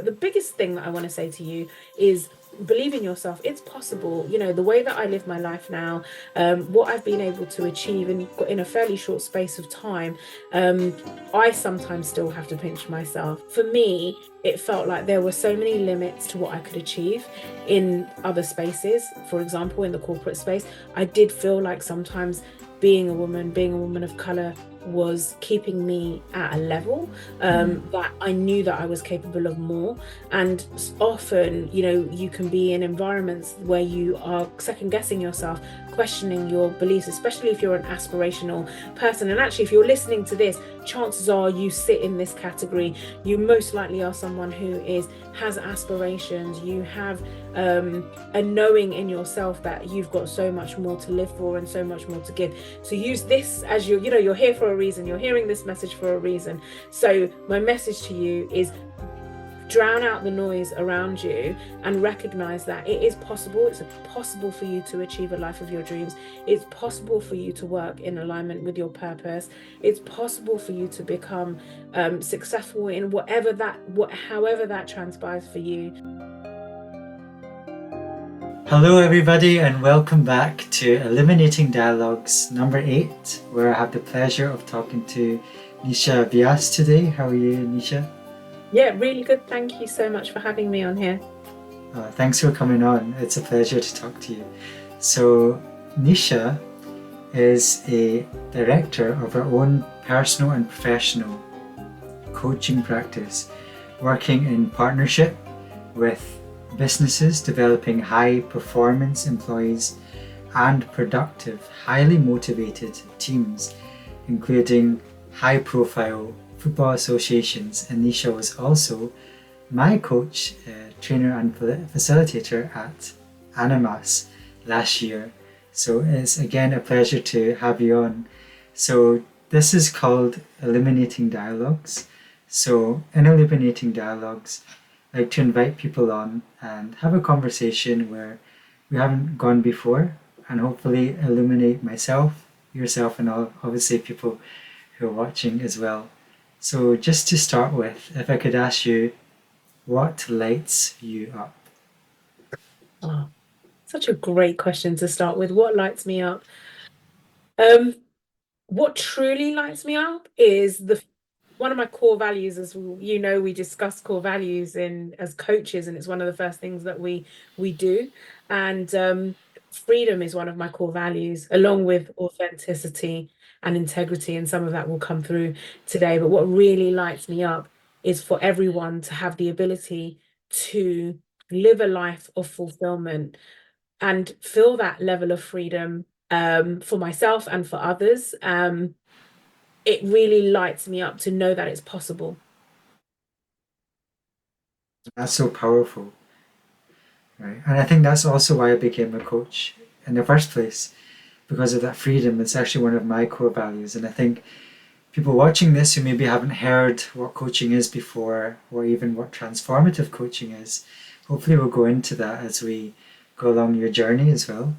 The biggest thing that I want to say to you is believe in yourself. It's possible. You know, the way that I live my life now, what I've been able to achieve in a fairly short space of time, um, I sometimes still have to pinch myself. For me, it felt like there were so many limits to what I could achieve in other spaces. For example, in the corporate space, I did feel like sometimes being a woman of color was keeping me at a level that I knew that I was capable of more. And often, you know, you can be in environments where you are second guessing yourself, questioning your beliefs, especially if you're an aspirational person. And actually, if you're listening to this, chances are you sit in this category. You most likely are someone who has aspirations. You have a knowing in yourself that you've got so much more to live for and so much more to give. So use this as you're here for a reason. You're hearing this message for a reason. So my message to you is drown out the noise around you and recognize that it is possible. It's possible for you to achieve a life of your dreams. It's possible for you to work in alignment with your purpose. It's possible for you to become successful in however that transpires for you. Hello, everybody, and welcome back to Illuminating Dialogues number 8, where I have the pleasure of talking to Nisha Vyas today. How are you, Nisha? Yeah, really good. Thank you so much for having me on here. Thanks for coming on. It's a pleasure to talk to you. So, Nisha is a director of her own personal and professional coaching practice, working in partnership with businesses developing high performance employees and productive, highly motivated teams, including high profile football associations. And Nisha was also my coach, trainer, and facilitator at Animas last year. So it's again a pleasure to have you on. So this is called Illuminating Dialogues. So in Illuminating Dialogues, I like to invite people on and have a conversation where we haven't gone before, and hopefully illuminate myself, yourself, and obviously people who are watching as well. So just to start with, if I could ask you, what lights you up? Oh, such a great question to start with. What lights me up? Um, what truly lights me up is the one of my core values, as we discuss core values in as coaches, and it's one of the first things that we do. And freedom is one of my core values, along with authenticity and integrity, and some of that will come through today. But what really lights me up is for everyone to have the ability to live a life of fulfillment and feel that level of freedom for myself and for others. It really lights me up to know that it's possible. That's so powerful, right? And I think that's also why I became a coach in the first place, because of that freedom. It's actually one of my core values. And I think people watching this who maybe haven't heard what coaching is before, or even what transformative coaching is, hopefully we'll go into that as we go along your journey as well.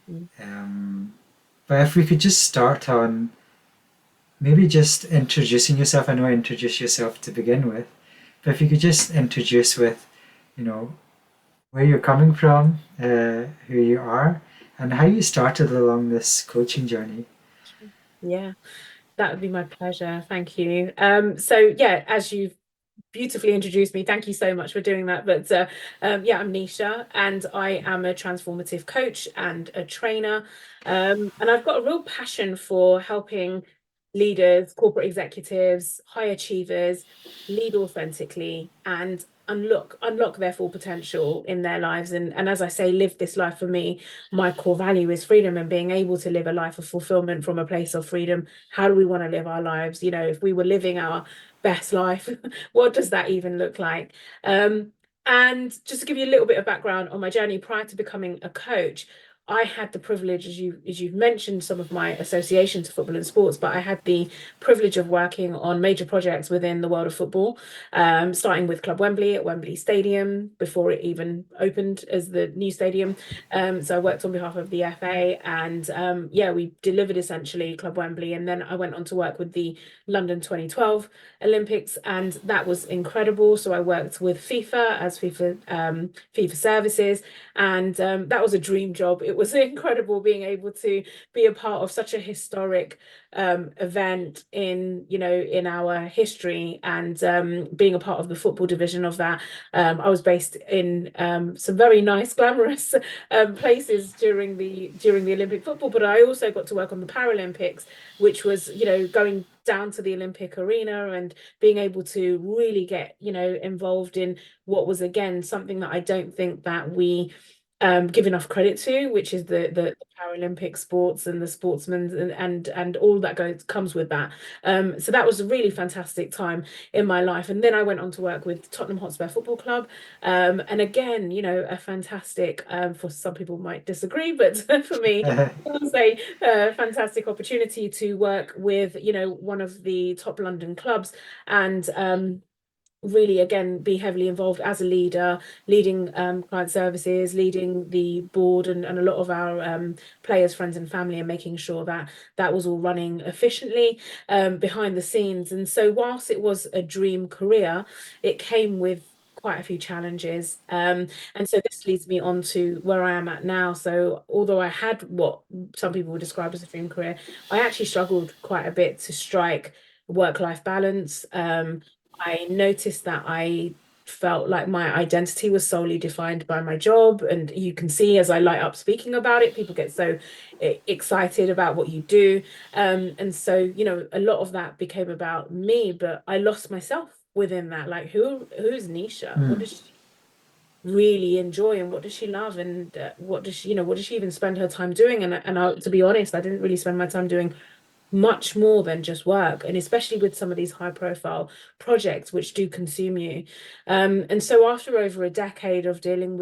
Mm. But if we could just start on maybe just introducing yourself. I know I introduced yourself to begin with, but if you could just introduce with, you know, where you're coming from, who you are, and how you started along this coaching journey. Yeah, that would be my pleasure. Thank you. So yeah, as you've beautifully introduced me, thank you so much for doing that. But yeah, I'm Nisha, and I am a transformative coach and a trainer. And I've got a real passion for helping leaders, corporate executives, high achievers lead authentically and unlock their full potential in their lives. And as I say, live this life. For me, my core value is freedom and being able to live a life of fulfillment from a place of freedom. How do we want to live our lives? You know, if we were living our best life, what does that even look like? And just to give you a little bit of background on my journey prior to becoming a coach, I had the privilege, as you've mentioned, some of my association to football and sports, but I had the privilege of working on major projects within the world of football, starting with Club Wembley at Wembley Stadium before it even opened as the new stadium. So I worked on behalf of the FA, and yeah, we delivered essentially Club Wembley, and then I went on to work with the London 2012 Olympics, and that was incredible. So I worked with FIFA as FIFA services, and that was a dream job. It was incredible being able to be a part of such a historic event in, in our history, and being a part of the football division of that. I was based in some very nice, glamorous places during the Olympic football, but I also got to work on the Paralympics, which was, going down to the Olympic arena and being able to really get, involved in what was, again, something that I don't think that we give enough credit to, which is the Paralympic sports and the sportsmen, and all that comes with that. So that was a really fantastic time in my life. And then I went on to work with Tottenham Hotspur Football Club. And again, a fantastic, for some people might disagree, but for me, it was a fantastic opportunity to work with, one of the top London clubs, and really, again, be heavily involved as a leader, leading client services, leading the board, and a lot of our players, friends and family, and making sure that that was all running efficiently behind the scenes. And so whilst it was a dream career, it came with quite a few challenges. And so this leads me on to where I am at now. So although I had what some people would describe as a dream career, I actually struggled quite a bit to strike work-life balance. I noticed that I felt like my identity was solely defined by my job. And you can see as I light up speaking about it, people get so excited about what you do. And so, a lot of that became about me, but I lost myself within that. Like, who's Nisha? What Mm. does she really enjoy, and what does she love, and what does she even spend her time doing? To be honest, I didn't really spend my time doing much more than just work, and especially with some of these high profile projects which do consume you. And so after over a decade of dealing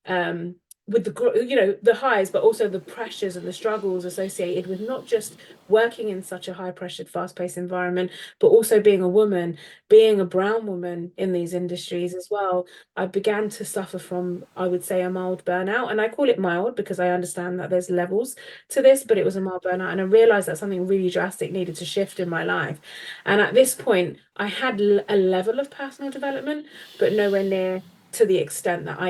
um with the highs, but also the pressures and the struggles associated with not just working in such a high pressured, fast paced environment, but also being a woman, being a brown woman in these industries as well, I began to suffer from, I would say, a mild burnout. And I call it mild because I understand that there's levels to this, but it was a mild burnout. And I realized that something really drastic needed to shift in my life. And at this point, I had a level of personal development, but nowhere near to the extent that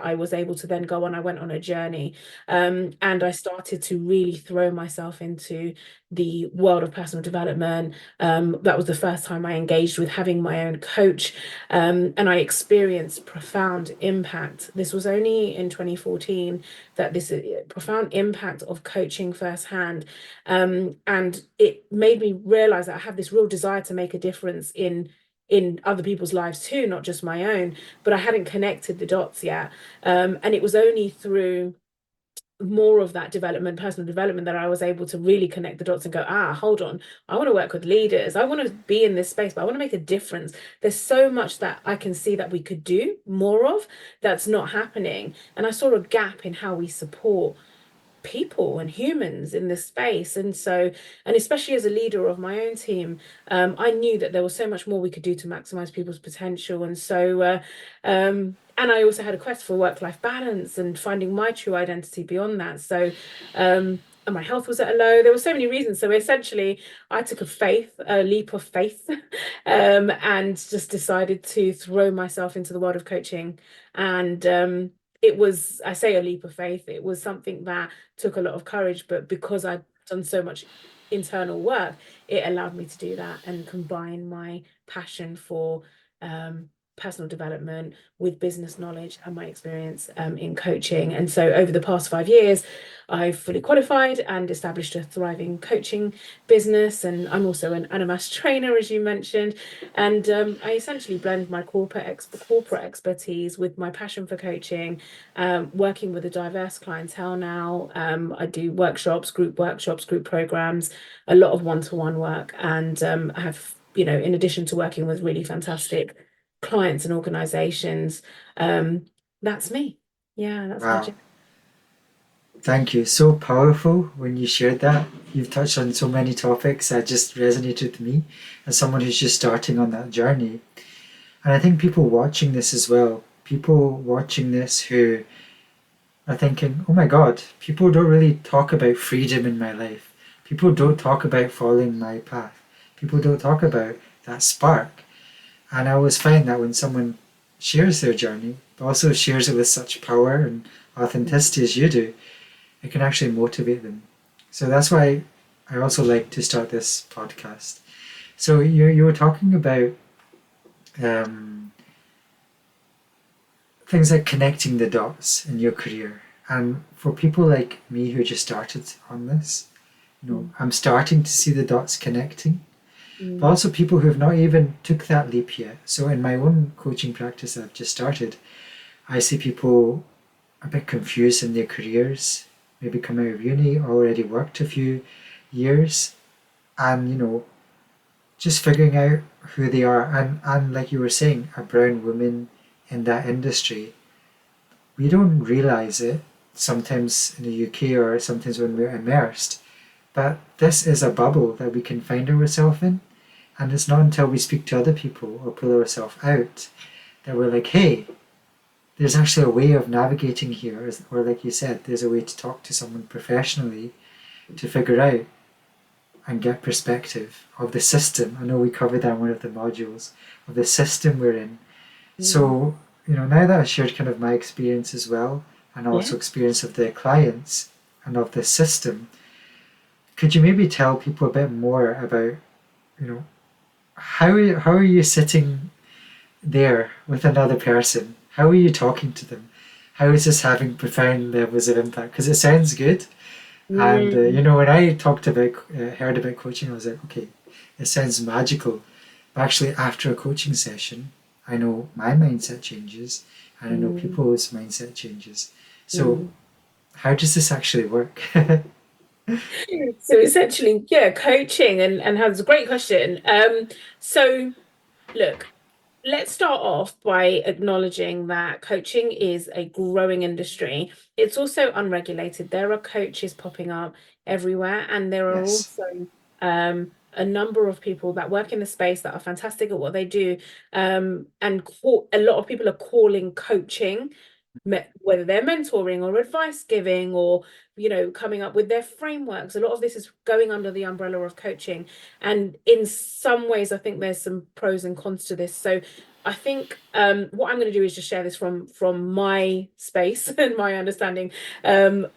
I was able to then go on. I went on a journey, and I started to really throw myself into the world of personal development. That was the first time I engaged with having my own coach, and I experienced profound impact. This was only in 2014 that this profound impact of coaching firsthand. And it made me realize that I have this real desire to make a difference in other people's lives too, not just my own, but I hadn't connected the dots yet. And it was only through more of that development, personal development, that I was able to really connect the dots and go, hold on, I want to work with leaders. I want to be in this space, but I want to make a difference. There's so much that I can see that we could do more of that's not happening. And I saw a gap in how we support people and humans in this space. And so, and especially as a leader of my own team, I knew that there was so much more we could do to maximize people's potential. And so, and I also had a quest for work-life balance and finding my true identity beyond that. So, and my health was at a low. There were so many reasons. So essentially, I took a leap of faith, and just decided to throw myself into the world of coaching. And it was, I say, a leap of faith. It was something that took a lot of courage, but because I'd done so much internal work, it allowed me to do that and combine my passion for personal development with business knowledge and my experience in coaching. And so over the past 5 years, I've fully qualified and established a thriving coaching business. And I'm also an animas trainer, as you mentioned. And I essentially blend my corporate expertise with my passion for coaching, working with a diverse clientele now. I do workshops, group programs, a lot of one-to-one work. And I have, in addition to working with really fantastic clients and organizations, that's me. Yeah, that's my Wow. journey. Thank you. So powerful when you shared that. You've touched on so many topics that just resonated with me as someone who's just starting on that journey. And I think people watching this as well, people watching this who are thinking, oh my God, people don't really talk about freedom in my life. People don't talk about following my path. People don't talk about that spark. And I always find that when someone shares their journey, but also shares it with such power and authenticity as you do, it can actually motivate them. So that's why I also like to start this podcast. So you were talking about um, things like connecting the dots in your career. And for people like me who just started on this, Mm, I'm starting to see the dots connecting. But mm, also people who have not even took that leap yet. So in my own coaching practice that I've just started, I see people a bit confused in their careers, maybe come out of uni, already worked a few years, and just figuring out who they are. And like you were saying, a brown woman in that industry, we don't realize it sometimes in the UK or sometimes when we're immersed. But this is a bubble that we can find ourselves in. And it's not until we speak to other people or pull ourselves out that we're like, hey, there's actually a way of navigating here. Or, like you said, there's a way to talk to someone professionally to figure out and get perspective of the system. I know we covered that in one of the modules of the system we're in. mm. So, now that I shared kind of my experience as well, and Yeah. also experience of the clients and of the system, could you maybe tell people a bit more about, you know, how are you sitting there with another person? How are you talking to them? How is this having profound levels of impact? Because it sounds good, and Mm, when I heard about coaching, I was like, okay, it sounds magical. But actually, after a coaching session, I know my mindset changes, and I know mm, people's mindset changes. So, mm. how does this actually work? So essentially, yeah, coaching and has a great question. So look, let's start off by acknowledging that coaching is a growing industry. It's also unregulated. There are coaches popping up everywhere, and there are Yes. also a number of people that work in the space that are fantastic at what they do. And a lot of people are calling coaching, whether they're mentoring or advice giving or coming up with their frameworks. A lot of this is going under the umbrella of coaching, and in some ways I think there's some pros and cons to this. So I think what I'm going to do is just share this from my space and my understanding, and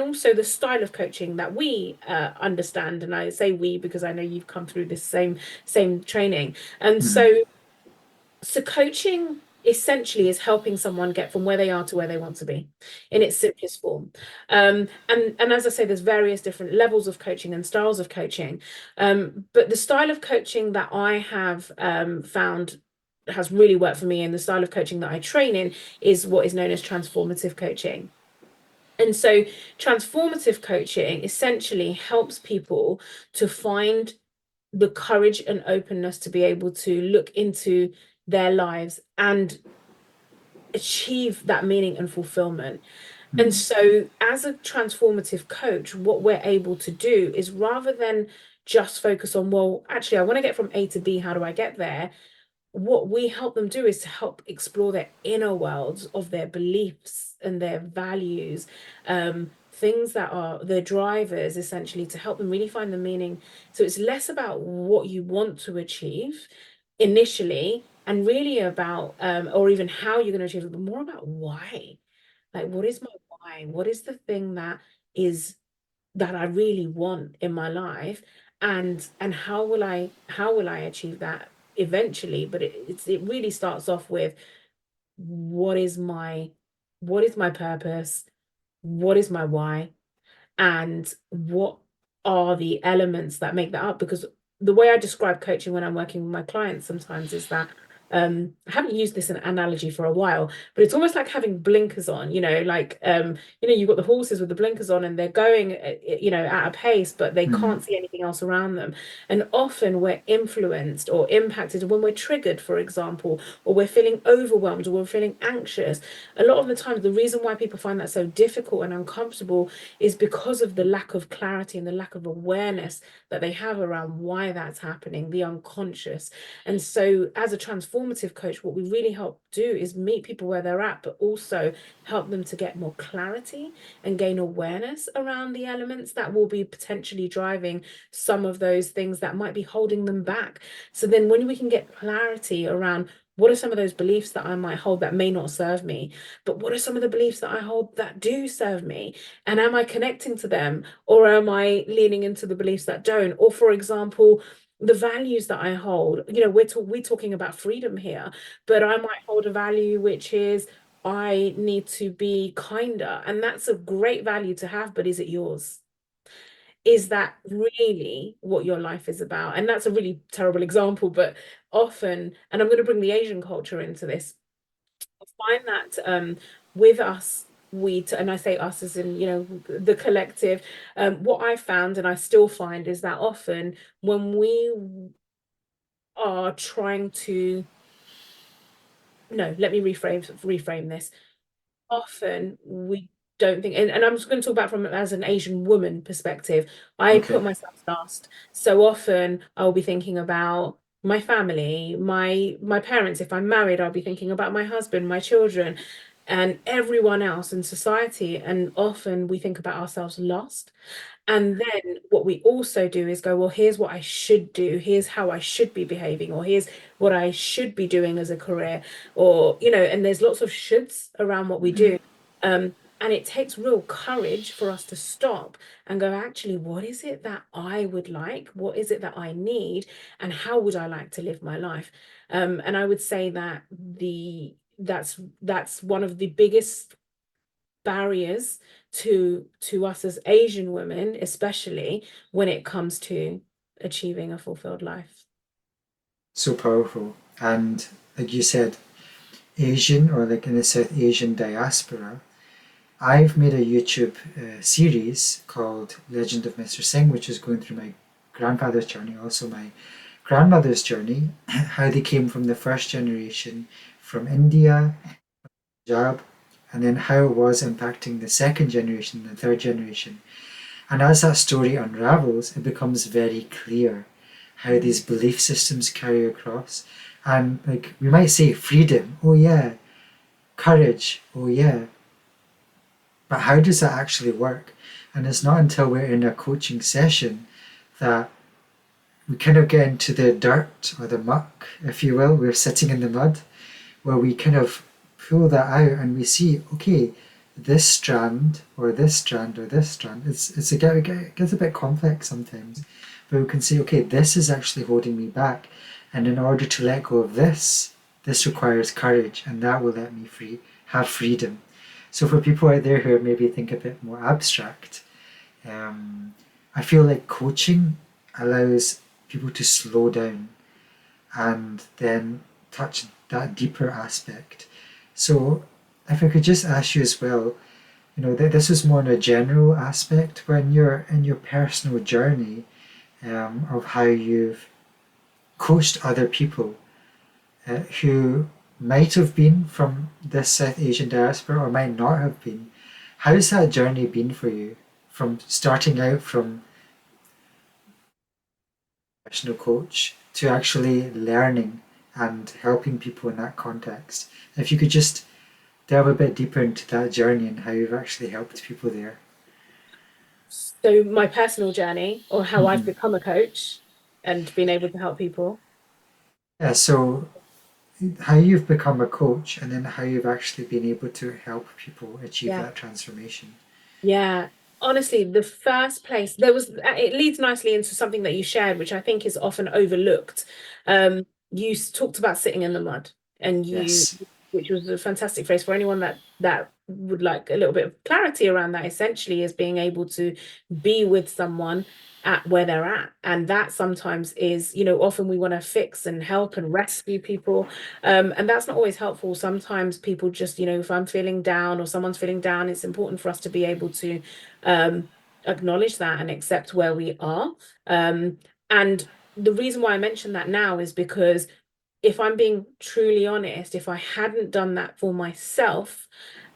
also the style of coaching that we understand. And I say we because I know you've come through this same training. And Mhm. so coaching essentially is helping someone get from where they are to where they want to be in its simplest form. And as I say, there's various different levels of coaching and styles of coaching. But the style of coaching that I have found has really worked for me, and the style of coaching that I train in is what is known as transformative coaching. And so transformative coaching essentially helps people to find the courage and openness to be able to look into their lives and achieve that meaning and fulfillment. And Mhm. so, as a transformative coach, what we're able to do is rather than just focus on, well, actually, I want to get from A to B, how do I get there? What we help them do is to help explore their inner worlds of their beliefs and their values, things that are the drivers essentially to help them really find the meaning. So it's less about what you want to achieve initially and really about, or even how you're going to achieve it, but more about why. Like, what is my why? What is the thing is that I really want in my life, and how will I achieve that eventually? But it really starts off with what is my what is my purpose, what is my why, and what are the elements that make that up? Because the way I describe coaching when I'm working with my clients sometimes is that I haven't used this analogy for a while, but it's almost like having blinkers on, like you've got the horses with the blinkers on and they're going at a pace, but they Mm-hmm. can't see anything else around them. And often we're influenced or impacted when we're triggered, for example, or we're feeling overwhelmed or we're feeling anxious. A lot of the time, the reason why people find that so difficult and uncomfortable is because of the lack of clarity and the lack of awareness that they have around why that's happening, the unconscious. And so, as a transformative coach, what we really help do is meet people where they're at, but also help them to get more clarity and gain awareness around the elements that will be potentially driving some of those things that might be holding them back. So, then when we can get clarity around what are some of those beliefs that I might hold that may not serve me, but what are some of the beliefs that I hold that do serve me? And am I connecting to them, or am I leaning into the beliefs that don't? Or, for example, the values that I hold, we're talking about freedom here, but I might hold a value which is I need to be kinder. And that's a great value to have, but is it yours? Is that really what your life is about? And that's a really terrible example, but often, and I'm going to bring the Asian culture into this, I find that with us, and I say us as in, the collective, what I found and I still find is that often when we are trying to, no, let me reframe this. Often we don't think, and I'm just going to talk about from as an Asian woman perspective. I Okay. put myself last. So often I'll be thinking about my family, my parents. If I'm married, I'll be thinking about my husband, my children, and everyone else in society. And often we think about ourselves last. And then what we also do is go, well, here's what I should do. Here's how I should be behaving, or here's what I should be doing as a career, or, and there's lots of shoulds around what we Mm-hmm. do. And it takes real courage for us to stop and go, actually, what is it that I would like? What is it that I need? And how would I like to live my life? And I would say that that's one of the biggest barriers to us as Asian women, especially when it comes to achieving a fulfilled life. So powerful. And like you said, Asian or like in the South Asian diaspora, I've made a YouTube series called Legend of Mr. Singh, which is going through my grandfather's journey, also my grandmother's journey, how they came from the first generation from India, Punjab, and then how it was impacting the second generation and the third generation. And as that story unravels, it becomes very clear how Mm. these belief systems carry across. And like we might say freedom, oh yeah, courage, oh yeah, but how does that actually work? And it's not until we're in a coaching session that we kind of get into the dirt or the muck, if you will. We're sitting in the mud where we kind of pull that out and we see, okay, this strand or this strand or this strand, it gets a bit complex sometimes. But we can say, okay, this is actually holding me back. And in order to let go of this requires courage and that will let me have freedom. So for people out there who maybe think a bit more abstract, I feel like coaching allows people to slow down and then touch that deeper aspect. So if I could just ask you as well, that this is more on a general aspect when you're in your personal journey of how you've coached other people who might have been from this South Asian diaspora or might not have been. How's that journey been for you from starting out from professional coach to actually learning and helping people in that context? If you could just delve a bit deeper into that journey and how you've actually helped people there. So my personal journey or how I've Mm-hmm. become a coach and been able to help people. Yeah, so how you've become a coach and then how you've actually been able to help people achieve Yeah. that transformation. Yeah. Honestly, the first place there was it leads nicely into something that you shared, which I think is often overlooked. You talked about sitting in the mud and Yes. which was a fantastic phrase for anyone that would like a little bit of clarity around that, essentially, is being able to be with someone at where they're at. And that sometimes is, often we want to fix and help and rescue people. And that's not always helpful. Sometimes people just, if I'm feeling down or someone's feeling down, it's important for us to be able to um, acknowledge that and accept where we are. And the reason why I mention that now is because if I'm being truly honest, if I hadn't done that for myself,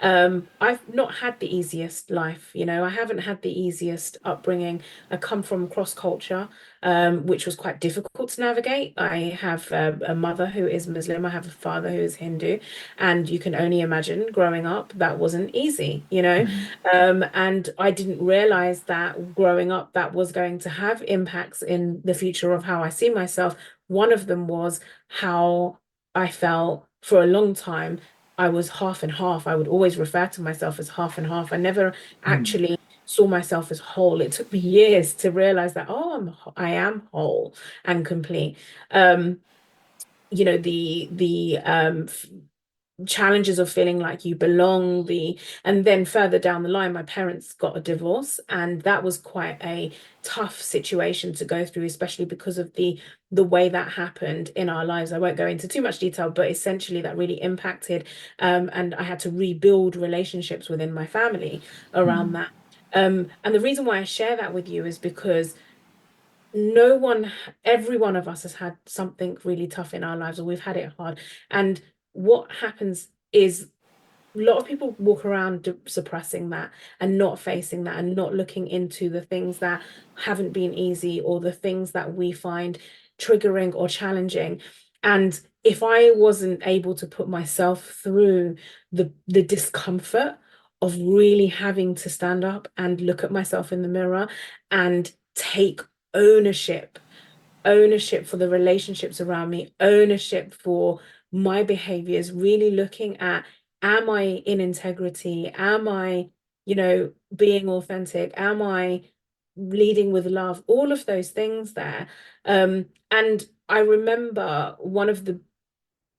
I've not had the easiest life. I haven't had the easiest upbringing. I come from cross culture, which was quite difficult to navigate. I have a mother who is Muslim. I have a father who is Hindu, and you can only imagine growing up that wasn't easy. Mm. And I didn't realize that growing up that was going to have impacts in the future of how I see myself. One of them was how I felt for a long time. I was half and half. I would always refer to myself as half and half. I never Mm. actually saw myself as whole. It took me years to realize that, oh, I am whole and complete. Um, the challenges of feeling like you belong, and then further down the line my parents got a divorce, and that was quite a tough situation to go through, especially because of the way that happened in our lives. I won't go into too much detail, but essentially that really impacted, and I had to rebuild relationships within my family around Mm. that. And the reason why I share that with you is because no one, every one of us has had something really tough in our lives, or we've had it hard. And what happens is a lot of people walk around suppressing that and not facing that and not looking into the things that haven't been easy or the things that we find triggering or challenging. And if I wasn't able to put myself through the discomfort of really having to stand up and look at myself in the mirror and take ownership ownership for the relationships around me, ownership for my behaviors, really looking at, am I in integrity? Am I, being authentic? Am I leading with love? All of those things there. And I remember one of the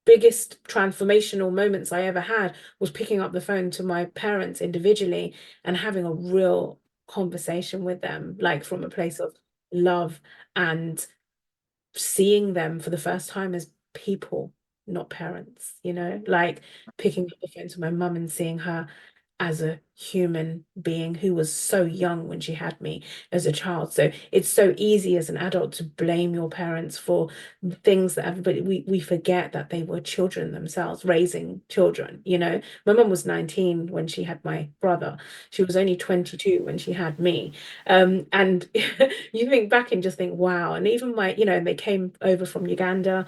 biggest transformational moments I ever had was picking up the phone to my parents individually and having a real conversation with them, like from a place of love and seeing them for the first time as people, not parents, like picking up the phone to my mum and seeing her as a human being who was so young when she had me as a child. So it's so easy as an adult to blame your parents for things that everybody, we forget that they were children themselves, raising children. My mum was 19 when she had my brother. She was only 22 when she had me. And you think back and just think, wow. And even they came over from Uganda.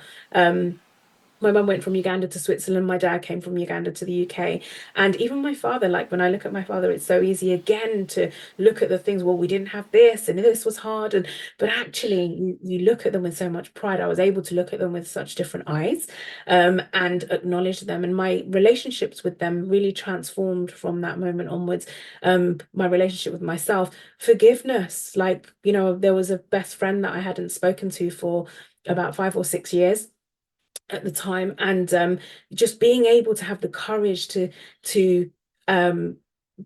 My mum went from Uganda to Switzerland. My dad came from Uganda to the UK. And even my father, like when I look at my father, it's so easy again to look at the things, well, we didn't have this and this was hard. But actually you look at them with so much pride. I was able to look at them with such different eyes, and acknowledge them. And my relationships with them really transformed from that moment onwards. My relationship with myself, forgiveness, like, there was a best friend that I hadn't spoken to for about 5 or 6 years at the time, and just being able to have the courage to um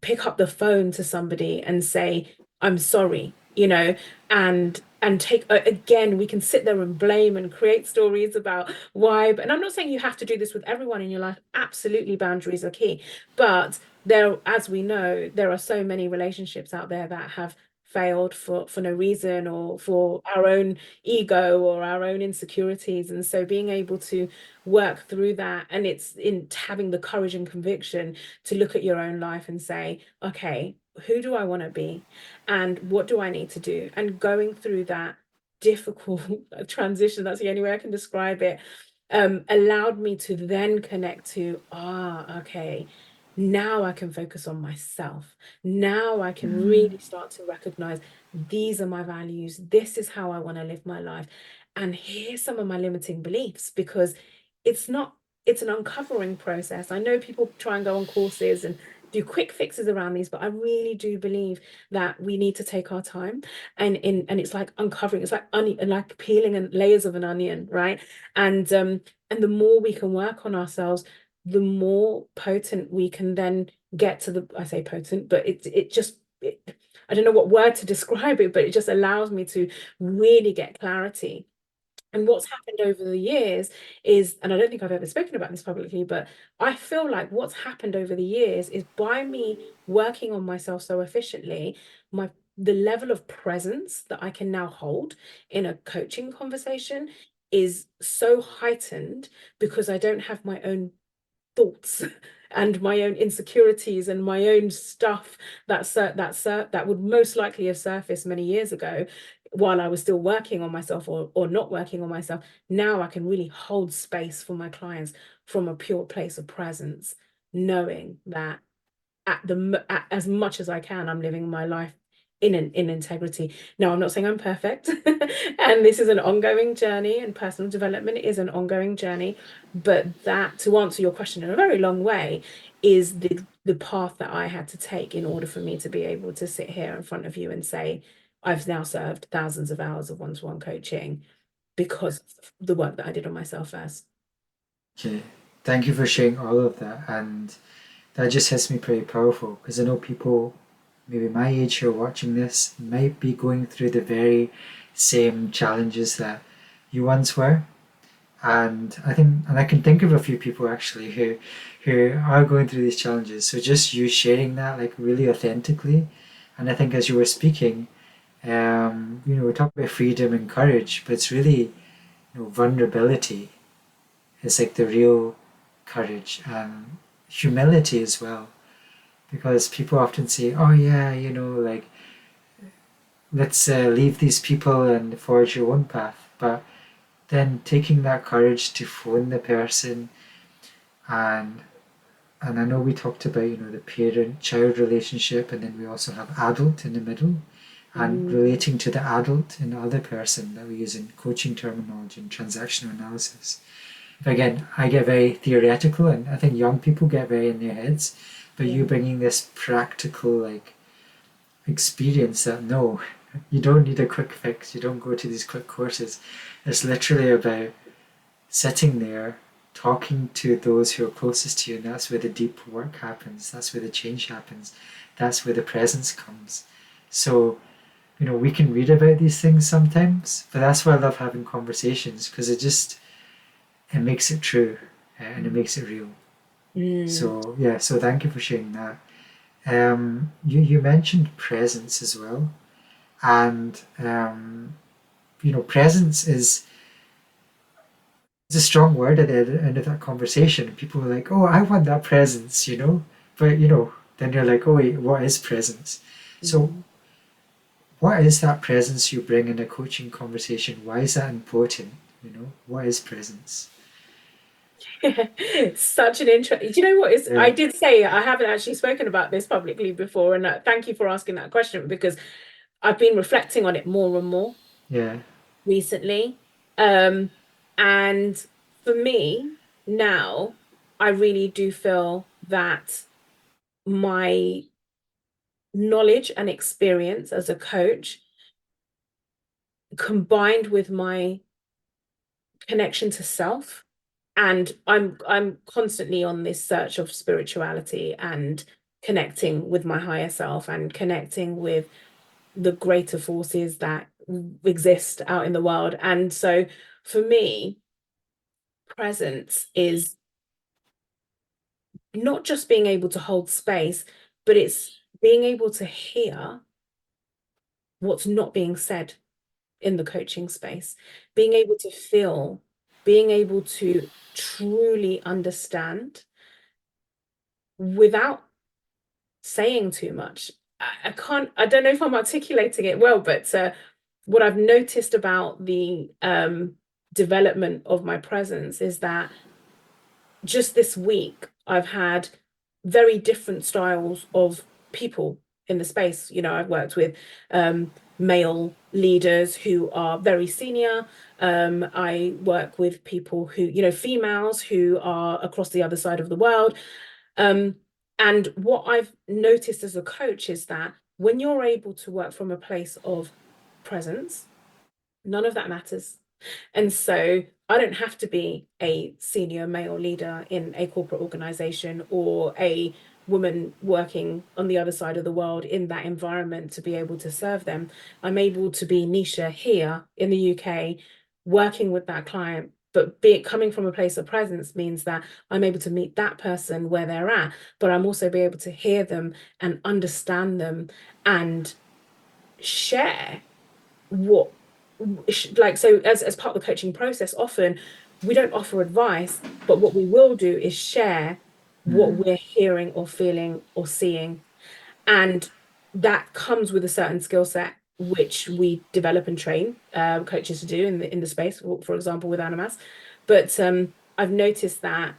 pick up the phone to somebody and say, I'm sorry, and take, again, we can sit there and blame and create stories about why. And I'm not saying you have to do this with everyone in your life. Absolutely, boundaries are key. But there, as we know, there are so many relationships out there that have failed for no reason, or for our own ego or our own insecurities. And so being able to work through that, and it's in having the courage and conviction to look at your own life and say, okay, who do I want to be and what do I need to do? And going through that difficult transition, that's the only way I can describe it, allowed me to then connect to, okay, now I can focus on myself. Now I can Mm. really start to recognize, these are my values. This is how I want to live my life. And here's some of my limiting beliefs, because it's not, it's an uncovering process. I know people try and go on courses and do quick fixes around these, but I really do believe that we need to take our time, and it's like uncovering, it's like onion, like peeling and layers of an onion, right? And the more we can work on ourselves, the more potent we can then get to the, I say potent, but it just, I don't know what word to describe it, but it just allows me to really get clarity. And what's happened over the years is, and I don't think I've ever spoken about this publicly, but I feel like what's happened over the years is by me working on myself so efficiently, the level of presence that I can now hold in a coaching conversation is so heightened because I don't have my own thoughts and my own insecurities and my own stuff that would most likely have surfaced many years ago while I was still working on myself or not working on myself. Now I can really hold space for my clients from a pure place of presence, knowing that as much as I can, I'm living my life in integrity. No, I'm not saying I'm perfect. And this is an ongoing journey, and personal development is an ongoing journey. But that, to answer your question in a very long way, is the path that I had to take in order for me to be able to sit here in front of you and say, I've now served thousands of hours of one-to-one coaching because of the work that I did on myself first. Okay, thank you for sharing all of that. And that just hits me pretty powerful because I know people maybe my age who are watching this might be going through the very same challenges that you once were. And I can think of a few people actually who are going through these challenges. So just you sharing that like really authentically, and I think as you were speaking, we talk about freedom and courage, but it's really vulnerability is like the real courage and humility as well. Because people often say, "Oh yeah, like let's leave these people and forge your own path," but then taking that courage to phone the person and I know we talked about the parent child relationship, and then we also have adult in the middle, and Mm, relating to the adult and the other person that we use in coaching terminology and transactional analysis. But again, I get very theoretical, and I think young people get very in their heads, but you yeah. bringing this practical like experience that no, you don't need a quick fix, you don't go to these quick courses. It's literally about sitting there talking to those who are closest to you, and that's where the deep work happens, that's where the change happens, that's where the presence comes. So we can read about these things sometimes, but that's why I love having conversations, because it makes it true, and it makes it real. Mm. So yeah, so thank you for sharing that. You mentioned presence as well, and presence is it's a strong word at the end of that conversation. People are like, "Oh, I want that presence," but then you're like, "Oh wait, what is presence?" So, Mm. what is that presence you bring in a coaching conversation? Why is that important? What is presence? Such an interest. Do you know what is? Yeah, I did say I haven't actually spoken about this publicly before, and thank you for asking that question because I've been reflecting on it more and more yeah, recently. Um, and for me now, I really do feel that my knowledge and experience as a coach, combined with my connection to self, and I'm constantly on this search of spirituality and connecting with my higher self and connecting with the greater forces that exist out in the world. And so for me, presence is not just being able to hold space, but it's being able to hear what's not being said in the coaching space, being able to feel, being able to truly understand without saying too much. I don't know if I'm articulating it well, but what I've noticed about the development of my presence is that just this week, I've had very different styles of people in the space. I've worked with male leaders who are very senior. I work with people females who are across the other side of the world. Um, and what I've noticed as a coach is that when you're able to work from a place of presence, none of that matters. And so I don't have to be a senior male leader in a corporate organization or a woman working on the other side of the world in that environment to be able to serve them. I'm able to be Nisha here in the UK, working with that client. But coming from a place of presence means that I'm able to meet that person where they're at, but I'm also be able to hear them and understand them and share what like, so as part of the coaching process, often we don't offer advice, but what we will do is share what Mm. we're hearing or feeling or seeing, and that comes with a certain skill set which we develop and train coaches to do in the space, for example with animas. But I've noticed that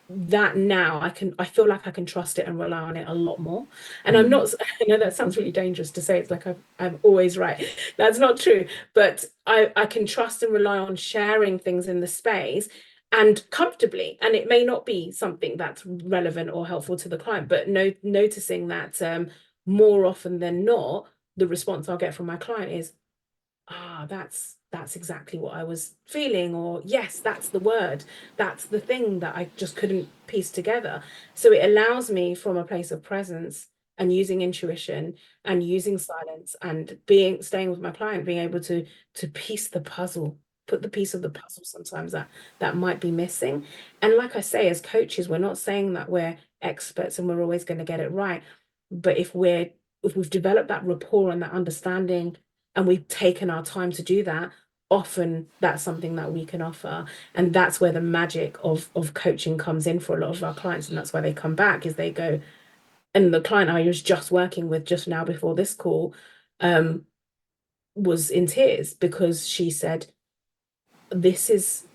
now I feel like I can trust it and rely on it a lot more. And I'm Mm. not, I know that sounds really dangerous to say, it's like I'm always right. That's not true. But I can trust and rely on sharing things in the space and comfortably. And it may not be something that's relevant or helpful to the client, but noticing that more often than not, the response I'll get from my client is, that's exactly what I was feeling, or yes, that's the word, that's the thing that I just couldn't piece together. So it allows me from a place of presence and using intuition and using silence and being staying with my client, being able to piece the puzzle, put the piece of the puzzle sometimes that might be missing. And like I say, as coaches, we're not saying that we're experts and we're always going to get it right, but if we've developed that rapport and that understanding and we've taken our time to do that, often that's something that we can offer. And that's where the magic of coaching comes in for a lot of our clients. And that's why they come back, is they go, and the client I was just working with just now before this call um, was in tears because she said, this is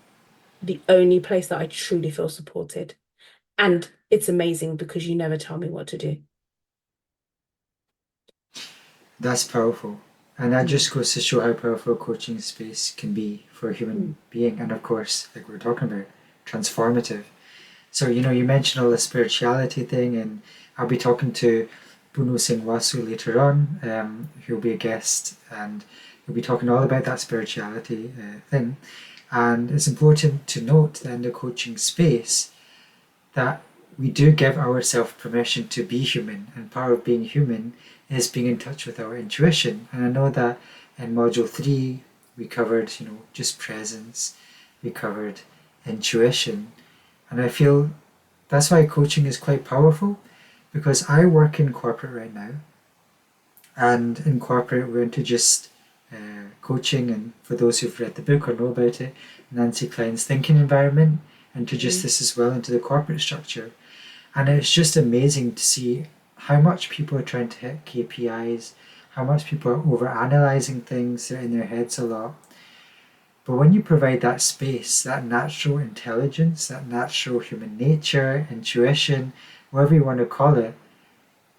the only place that I truly feel supported. And it's amazing because you never tell me what to do. That's powerful. And that Mm, just goes to show how powerful coaching space can be for a human mm, being. And of course, like we are talking about, transformative. So, you mentioned all the spirituality thing, and I'll be talking to Bruno Singh Wasu later on. He'll be a guest, and he'll be talking all about that spirituality thing. And it's important to note that in the coaching space that we do give ourselves permission to be human, and part of being human is being in touch with our intuition. And I know that in module 3 we covered, just presence, we covered intuition, and I feel that's why coaching is quite powerful, because I work in corporate right now, and in corporate we're into just coaching, and for those who've read the book or know about it, Nancy Klein's thinking environment, into just mm, this as well, into the corporate structure. And it's just amazing to see how much people are trying to hit KPIs, how much people are over analyzing things, they're in their heads a lot. But when you provide that space, that natural intelligence, that natural human nature, intuition, whatever you want to call it,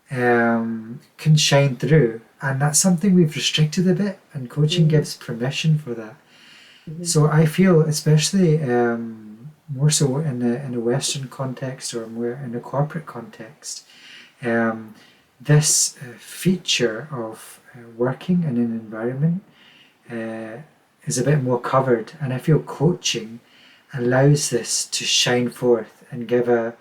can shine through. And that's something we've restricted a bit, and coaching mm, gives permission for that. mm, So I feel, especially more so in a Western context or more in a corporate context, um, this feature of working in an environment uh, is a bit more covered, and I feel coaching allows this to shine forth and give a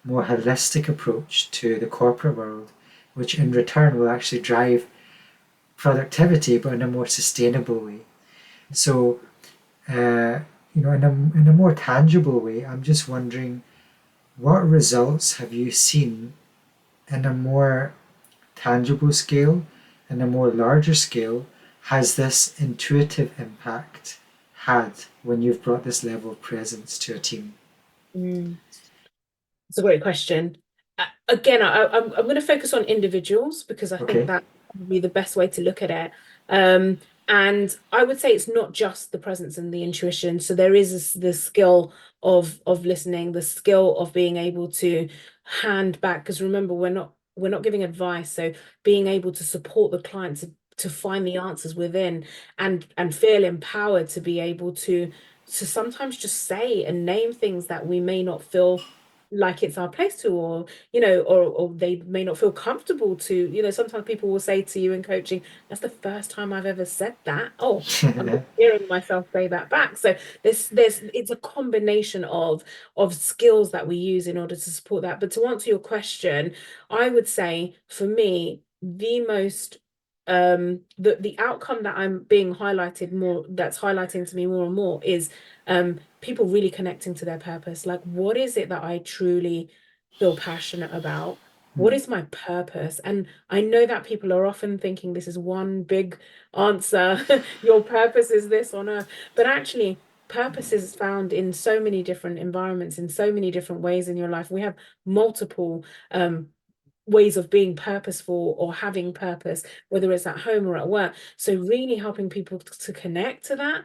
more holistic approach to the corporate world, which in mm. return will actually drive productivity, but in a more sustainable way. So, in a more tangible way, I'm just wondering, what results have you seen in a more tangible scale, in a more larger scale, has this intuitive impact had when you've brought this level of presence to a team? Mm. It's a great question. Again, I'm going to focus on individuals because I think Okay. that would be the best way to look at it. Um, and I would say it's not just the presence and the intuition. So there is the skill of listening, the skill of being able to hand back. Because remember, we're not giving advice. So being able to support the client to find the answers within and feel empowered to be able to sometimes just say and name things that we may not feel like it's our place to, or or they may not feel comfortable to. Sometimes people will say to you in coaching, that's the first time I've ever said that. Oh, I'm just hearing myself say that back. So there's it's a combination of skills that we use in order to support that. But to answer your question, I would say for me, the most the outcome that I'm being highlighted more, that's highlighting to me more and more, is people really connecting to their purpose. Like, what is it that I truly feel passionate about? What Mm, is my purpose? And I know that people are often thinking this is one big answer. Your purpose is this on earth. But actually, purpose is found in so many different environments, in so many different ways in your life. We have multiple ways of being purposeful or having purpose, whether it's at home or at work. So really helping people to connect to that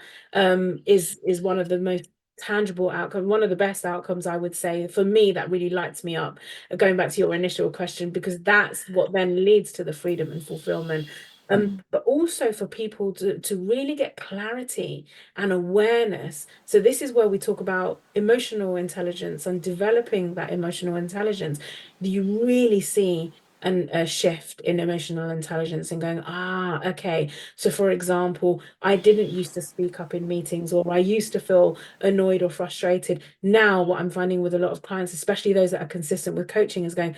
is one of the most tangible outcome, one of the best outcomes, I would say, for me, that really lights me up. Going back to your initial question, because that's what then leads to the freedom and fulfillment. mm, But also for people to really get clarity and awareness. So this is where we talk about emotional intelligence and developing that emotional intelligence. You really see a shift in emotional intelligence and going, okay. So, for example, I didn't used to speak up in meetings, or I used to feel annoyed or frustrated. Now, what I'm finding with a lot of clients, especially those that are consistent with coaching, is going,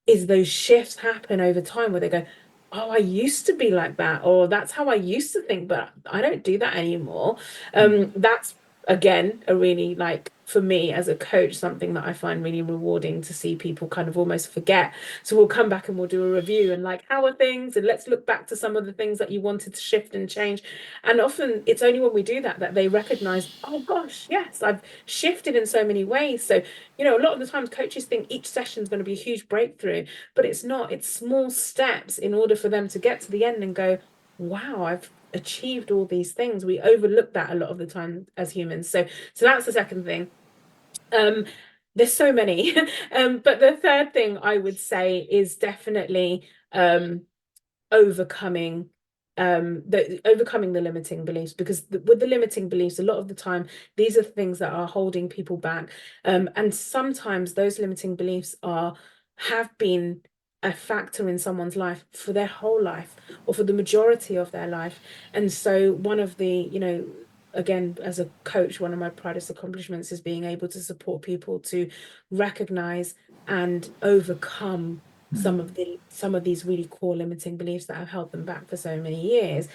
is those shifts happen over time where they go, oh, I used to be like that, or that's how I used to think, but I don't do that anymore. mm, That's again a really, like, for me as a coach, something that I find really rewarding to see people kind of almost forget. So we'll come back and we'll do a review and, like, how are things, and let's look back to some of the things that you wanted to shift and change. And often it's only when we do that that they recognize, oh gosh, yes, I've shifted in so many ways. So a lot of the times coaches think each session is going to be a huge breakthrough, but it's not. It's small steps in order for them to get to the end and go, wow, I've achieved all these things. We overlook that a lot of the time as humans. So that's the second thing. Um, there's so many. But the third thing I would say is definitely overcoming overcoming the limiting beliefs, because with the limiting beliefs, a lot of the time these are things that are holding people back, and sometimes those limiting beliefs have been a factor in someone's life for their whole life, or for the majority of their life. And so one of the, again, as a coach, one of my proudest accomplishments is being able to support people to recognize and overcome mm. some of these really core limiting beliefs that have held them back for so many years,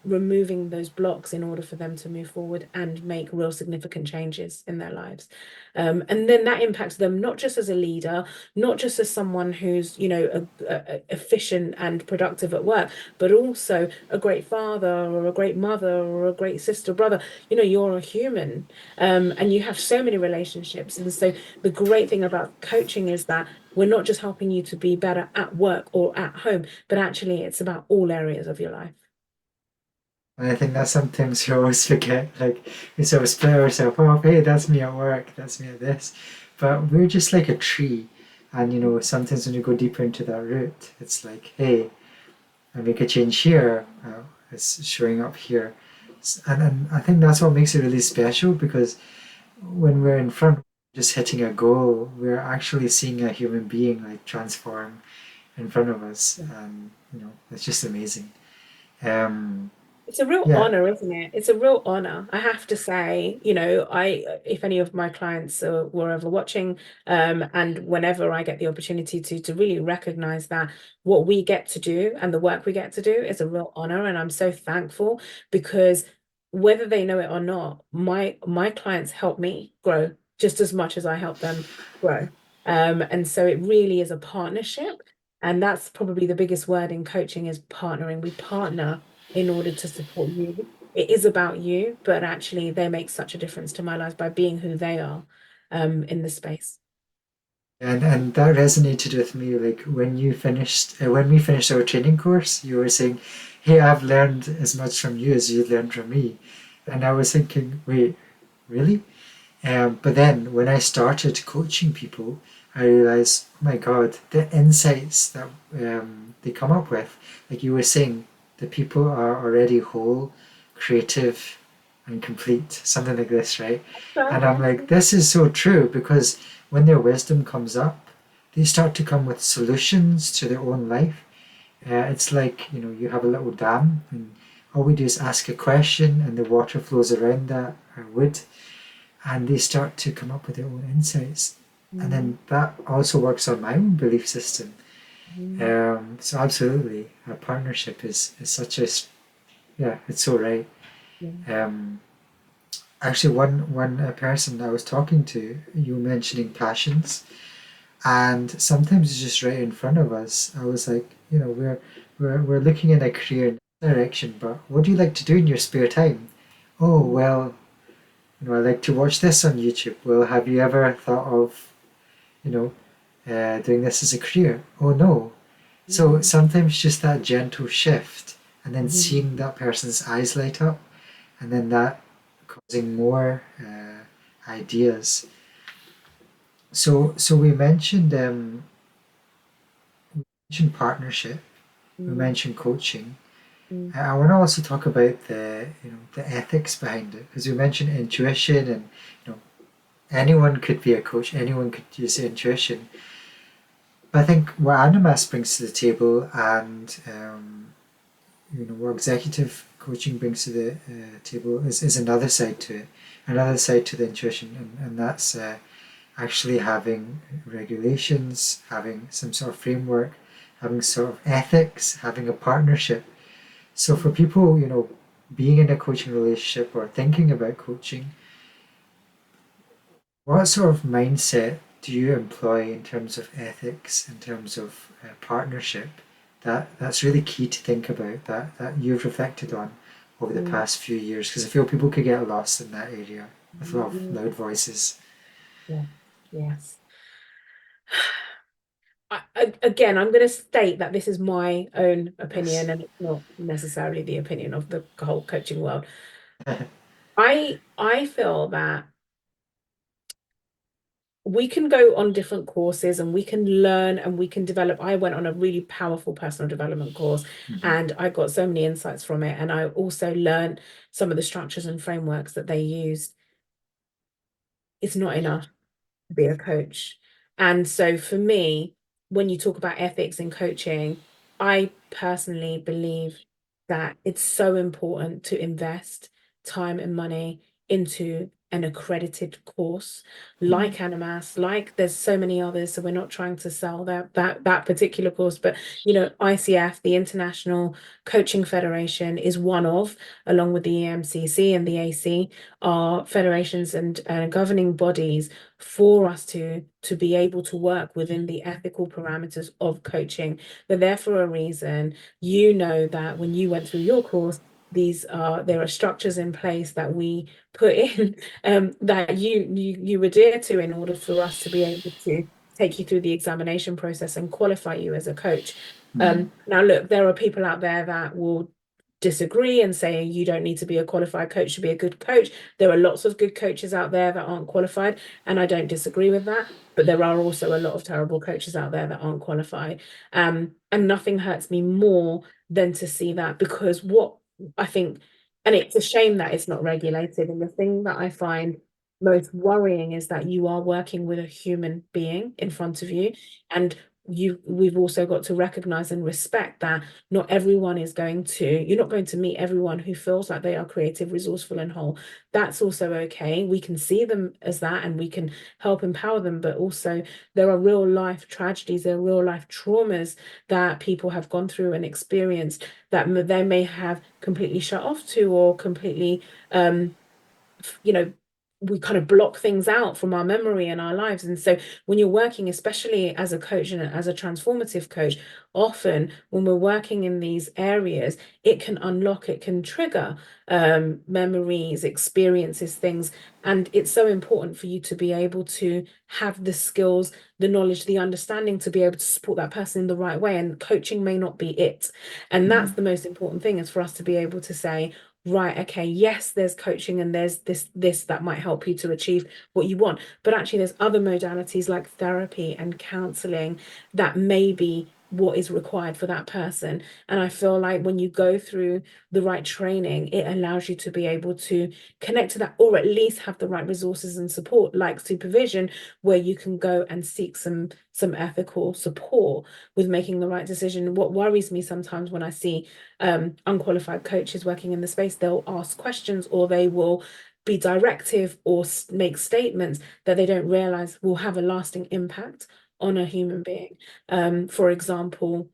removing those blocks in order for them to move forward and make real significant changes in their lives. And then that impacts them not just as a leader, not just as someone who's, efficient and productive at work, but also a great father or a great mother or a great sister, brother. You're a human, and you have so many relationships. And so the great thing about coaching is that we're not just helping you to be better at work or at home, but actually it's about all areas of your life. And I think that sometimes we always forget, like we sort of split ourselves off, hey, that's me at work, that's me at this. But we're just like a tree. And sometimes when you go deeper into that root, it's like, hey, I make a change here, it's showing up here. And I think that's what makes it really special, because when we're in front, just hitting a goal, we're actually seeing a human being like transform in front of us. And, it's just amazing. Um, It's a real yeah. honor, isn't it? It's a real honor. I have to say, if any of my clients were ever watching, and whenever I get the opportunity to really recognize that what we get to do and the work we get to do is a real honor. And I'm so thankful, because whether they know it or not, my clients help me grow just as much as I help them grow. And so it really is a partnership. And that's probably the biggest word in coaching, is partnering. We partner in order to support you. It is about you, but actually they make such a difference to my life by being who they are, in the space. And that resonated with me. Like when we finished our training course, you were saying, "Hey, I've learned as much from you as you learned from me," and I was thinking, "Wait, really?" But then when I started coaching people, I realized, oh my God, the insights that they come up with, like you were saying, the people are already whole, creative, and complete, something like this, right? Right, And I'm yeah. like, this is so true because when their wisdom comes up, they start to come with solutions to their own life. It's like, you have a little dam, and all we do is ask a question, and the water flows around that wood, and they start to come up with their own insights. And Mm, then that also works on my own belief system. mm, So absolutely, a partnership is such a yeah, it's so right. yeah. Um, Actually, one person I was talking to, you were mentioning passions, and sometimes it's just right in front of us. I was like, we're looking in a career direction, but what do you like to do in your spare time? Oh Mm, well, I like to watch this on YouTube. Well, have you ever thought of you know doing this as a career? Oh no. So mm, sometimes just that gentle shift, and then mhm, seeing that person's eyes light up, and then that causing more ideas. So we mentioned partnership, we mm, mentioned coaching. mm, I want to also talk about the ethics behind it, because we mentioned intuition, and you know anyone could be a coach, anyone could use intuition. But I think what Animas brings to the table, and what executive coaching brings to the table is another side to it, another side to the intuition, and that's actually having regulations, having some sort of framework, having sort of ethics, having a partnership. So for mm. people, being in a coaching relationship or thinking about coaching, what sort of mindset do you employ in terms of ethics, in terms of partnership? That's really key to think about. That you've reflected on over the Mm, past few years, because I feel people could get lost in that area with a lot of mm, loud voices. yeah. Yes. Again, I'm going to state that this is my own opinion Yes. and it's not necessarily the opinion of the whole coaching world. I feel that we can go on different courses and we can learn and we can develop. I went on a really powerful personal development course Mhm. and I got so many insights from it. And I also learned some of the structures and frameworks that they used. It's not enough to be a coach. And so for me, when you talk about ethics in coaching, I personally believe that it's so important to invest time and money into an accredited course Mhm. like Animas, like there's so many others. So we're not trying to sell that particular course, but ICF, the International Coaching Federation, is one of, along with the EMCC and the AC, are federations and governing bodies for us to be able to work within the ethical parameters of coaching. They're there for a reason. You know that when you went through your course, there are structures in place that we put in that you adhere to in order for us to be able to take you through the examination process and qualify you as a coach. Mhm. Now look, there are people out there that will disagree and say you don't need to be a qualified coach to be a good coach. There are lots of good coaches out there that aren't qualified, and I don't disagree with that. But there are also a lot of terrible coaches out there that aren't qualified. And nothing hurts me more than to see that, because what I think, and it's a shame that it's not regulated. And the thing that I find most worrying is that you are working with a human being in front of you, and we've also got to recognize and respect that not everyone is going to, you're not going to meet everyone who feels like they are creative, resourceful, and whole. That's also okay. We can see them as that and we can help empower them, but also there are real life tragedies, there are real life traumas that people have gone through and experienced that they may have completely shut off to, or completely you know, we kind of block things out from our memory and our lives. And so when you're working, especially as a coach and as a transformative coach, often when we're working in these areas, it can unlock, it can trigger memories, experiences, things. And it's so important for you to be able to have the skills, the knowledge, the understanding to be able to support that person in the right way. And coaching may not be it. And that's Mhm. the most important thing, is for us to be able to say, right, okay, yes, there's coaching and there's this that might help you to achieve what you want, but actually there's other modalities like therapy and counseling that maybe what is required for that person. And I feel like when you go through the right training, it allows you to be able to connect to that, or at least have the right resources and support, like supervision, where you can go and seek some ethical support with making the right decision. What worries me sometimes when I see unqualified coaches working in the space, they'll ask questions, or they will be directive, or make statements that they don't realize will have a lasting impact on a human being. For example,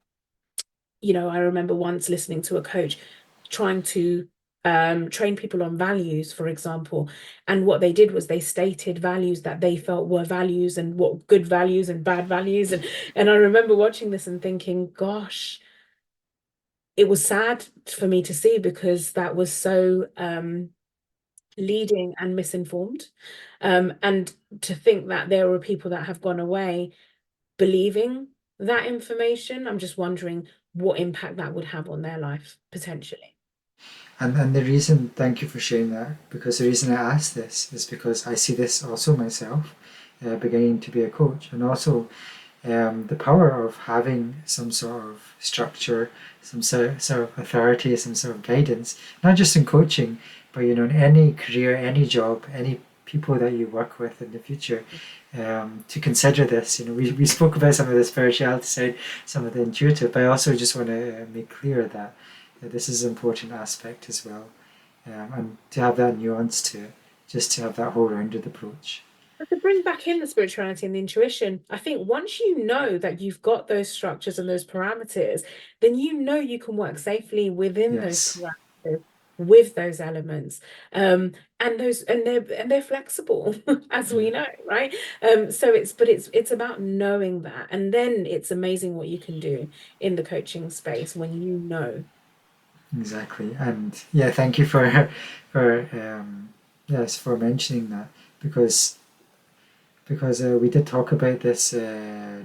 I remember once listening to a coach trying to train people on values, for example. And what they did was they stated values that they felt were values, and what good values and bad values. And I remember watching this and thinking, gosh, it was sad for me to see, because that was so leading and misinformed. And to think that there were people that have gone away believing that information, I'm just wondering what impact that would have on their life potentially. And the reason, thank you for sharing that, because the reason I ask this is because I see this also myself, beginning to be a coach, and also the power of having some sort of structure, some sort of authority, some sort of guidance, not just in coaching, but in any career, any job, any people that you work with in the future, to consider this. We spoke about some of the spirituality side, some of the intuitive, but I also just want to make clear that this is an important aspect as well, and to have that nuance to it, just to have that whole rounded approach. But to bring back in the spirituality and the intuition, I think once you know that you've got those structures and those parameters, then you can work safely within those Yes. parameters, with those elements. And they're flexible, as we Mm. know, right? So it's about knowing that. And then it's amazing what you can do in the coaching space when you know. Exactly, and yeah, thank you for for yes, for mentioning that, because we did talk about this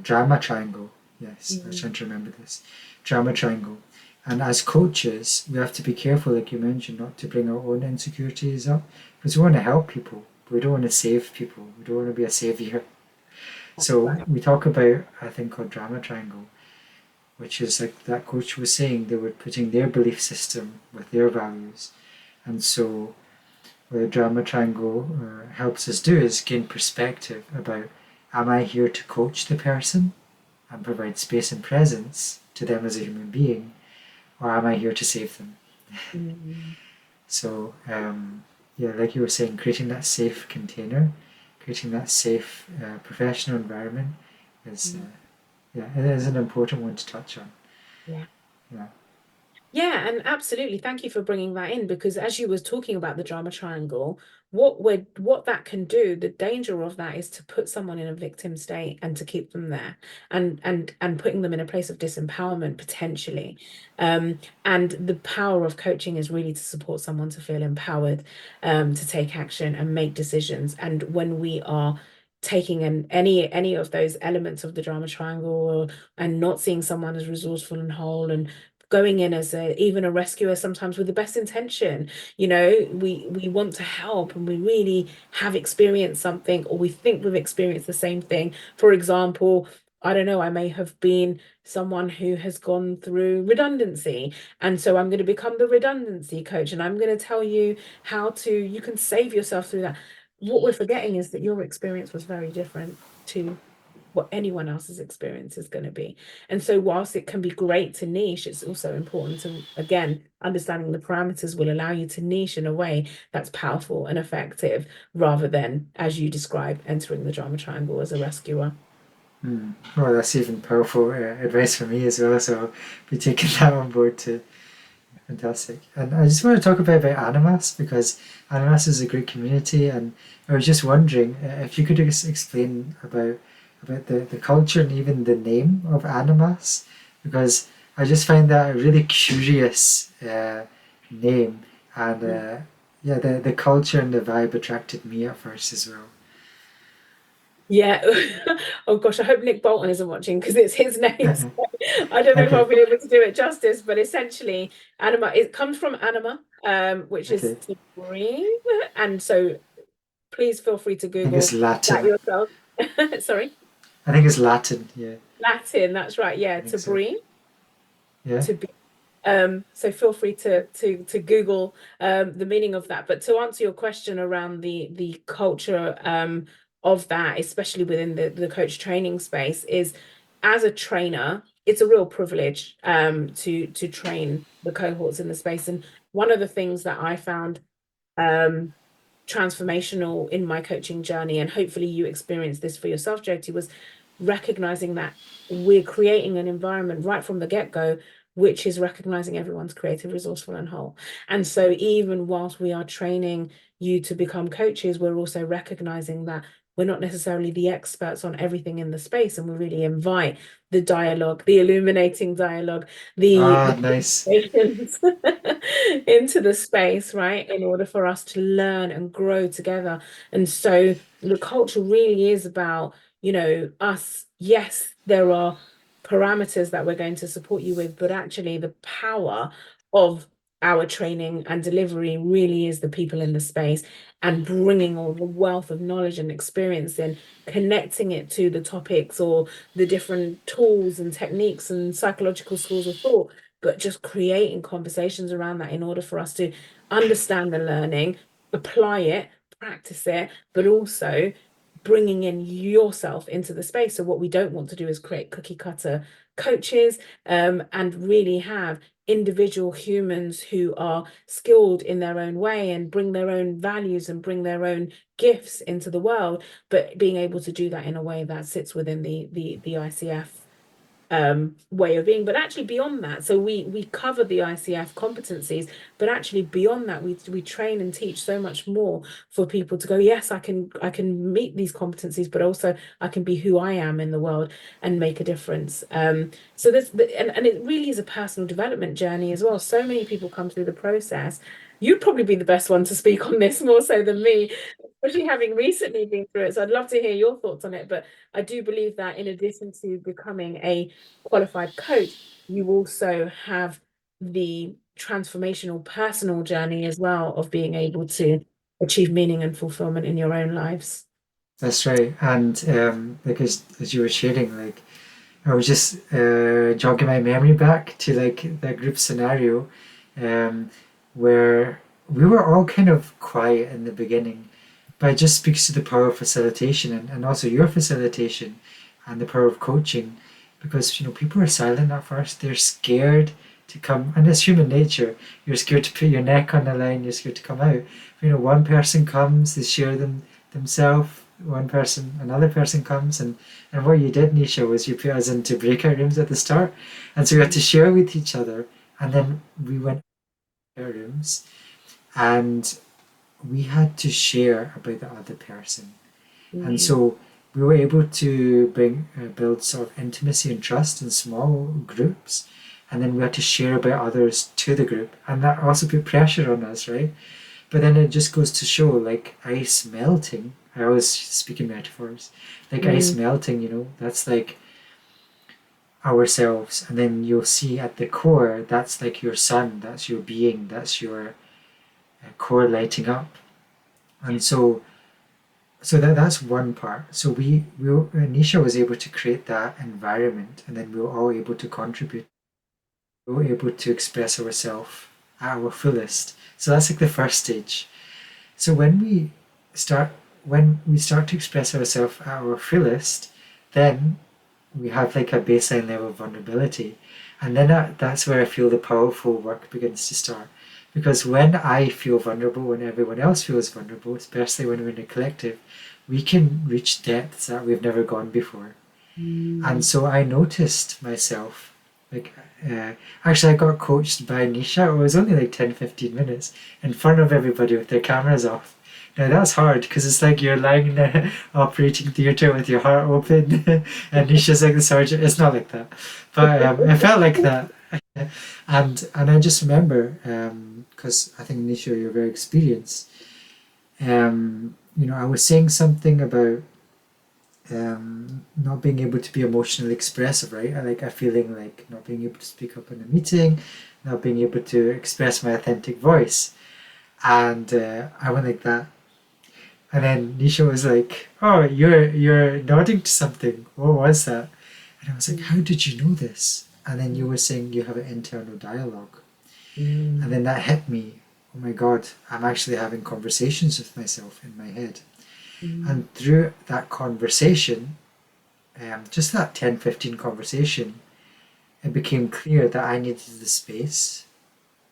drama triangle. Yes, I was Mm, trying to remember this drama triangle, and as coaches, we have to be careful, like you mentioned, not to bring our own insecurities up, because we want to help people, but we don't want to save people. We don't want to be a savior. that's So right. we talk about a thing called drama triangle, which is like that coach was saying, they were putting their belief system with their values. And so, what the drama triangle helps us do is gain perspective about, am I here to coach the person and provide space and presence to them as a human being, or am I here to save them? Mm. So, yeah, like you were saying, creating that safe container, creating that safe professional environment is, Mm. yeah, it is an important one to touch on. Yeah. Yeah. Yeah, and absolutely. Thank you for bringing that in, because as you was talking about the drama triangle, what that can do, the danger of that is to put someone in a victim state and to keep them there, and putting them in a place of disempowerment potentially. And the power of coaching is really to support someone to feel empowered, to take action and make decisions. And when we are taking any of those elements of the drama triangle, and not seeing someone as resourceful and whole, and going in as even a rescuer, sometimes with the best intention. We want to help, and we really have experienced something, or we think we've experienced the same thing. For example, I don't know, I may have been someone who has gone through redundancy, and so I'm going to become the redundancy coach, and I'm going to tell you how to you can save yourself through that. What we're forgetting is that your experience was very different to what anyone else's experience is going to be. And so, whilst it can be great to niche, it's also important to, again, understanding the parameters will allow you to niche in a way that's powerful and effective, rather than, as you describe, entering the drama triangle as a rescuer. Mm. Well, that's even powerful advice for me as well. So I'll be taking that on board too. Fantastic. And I just want to talk about Animas, because Animas is a great community, and I was just wondering if you could explain about the culture and even the name of Animas, because I just find that a really curious name, and yeah, the culture and the vibe attracted me at first as well. Yeah. Oh gosh, I hope Nick Bolton isn't watching, because it's his name. So I don't know if I'll Okay, be able to do it justice, but essentially, anima, it comes from anima, which is okay. to breathe. And so please feel free to I think it's Google that Latin. yourself. Sorry. I think it's Latin. Yeah. Latin, that's right. Yeah, I to think so. breathe, Yeah. to be. So feel free to Google the meaning of that. But to answer your question around the culture of that, especially within the coach training space, is as a trainer, it's a real privilege to train the cohorts in the space. And one of the things that I found um transformational in my coaching journey, and hopefully you experienced this for yourself, Jyoti, was recognizing that we're creating an environment right from the get-go, which is recognizing everyone's creative, resourceful, and whole. And so even whilst we are training you to become coaches, we're also recognizing that we're not necessarily the experts on everything in the space, and we really invite the dialogue, the illuminating dialogue, the Ah, nice. conversations into the space, right? In order for us to learn and grow together. And so the culture really is about, us. Yes, there are parameters that we're going to support you with, but actually the power of our training and delivery really is the people in the space, and bringing all the wealth of knowledge and experience in, connecting it to the topics or the different tools and techniques and psychological schools of thought, but just creating conversations around that in order for us to understand the learning, apply it, practice it, but also bringing in yourself into the space. So what we don't want to do is create cookie cutter coaches, and really have individual humans who are skilled in their own way and bring their own values and bring their own gifts into the world, but being able to do that in a way that sits within the ICF way of being. But actually beyond that, so we cover the ICF competencies, but actually beyond that, we train and teach so much more for people to go, yes, I can meet these competencies, but also I can be who I am in the world and make a difference. So and it really is a personal development journey as well. So many people come through the process. You'd probably be the best one to speak on this more so than me, especially having recently been through it. So I'd love to hear your thoughts on it. But I do believe that in addition to becoming a qualified coach, you also have the transformational personal journey as well of being able to achieve meaning and fulfillment in your own lives. That's right. And like as you were sharing, like I was just jogging my memory back to like that group scenario um, where we were all kind of quiet in the beginning, but it just speaks to the power of facilitation and also your facilitation and the power of coaching because people are silent at first. They're scared to come, and it's human nature. You're scared to put your neck on the line. You're scared to come out. One person comes, they share themselves. One person, another person comes, and what you did, Nisha, was you put us into breakout rooms at the start, and so we had to share with each other, and then we went to our rooms, and we had to share about the other person. And Mm. so we were able to build sort of intimacy and trust in small groups. And then we had to share about others to the group. And that also put pressure on us, right? But then it just goes to show like ice melting. I always speak in metaphors. Like ice Mm. melting, that's like ourselves. And then you'll see at the core, that's like your sun, that's your being, that's your core lighting up. And so that's one part. So Nisha was able to create that environment, and then we were all able to contribute. We were able to express ourselves at our fullest. So that's like the first stage. So start when we start to express ourselves at our fullest, then we have like a baseline level of vulnerability, and then that's where I feel the powerful work begins to start. Because when I feel vulnerable, when everyone else feels vulnerable, especially when we're in a collective, we can reach depths that we've never gone before. And Mm. so I noticed myself, like, actually, I got coached by Nisha. It was only like 10, 15 minutes in front of everybody with their cameras off. Now that's hard because it's like you're lying in the operating theatre with your heart open, and Nisha's like the sergeant. It's not like that, but it felt like that. And I just remember because I think Nisha, you're very experienced. I was saying something about not being able to be emotionally expressive, right? I feeling like not being able to speak up in a meeting, not being able to express my authentic voice, and I went like that, and then Nisha was like, "Oh, you're nodding to something. What was that?" And I was like, how Mm. did you know this? And then you Mm. were saying you have an internal dialogue. And Mm. then that hit me. Oh my God, I'm actually having conversations with myself in my head. Mm. And through that conversation, just that 10-15 conversation, it became clear that I needed the space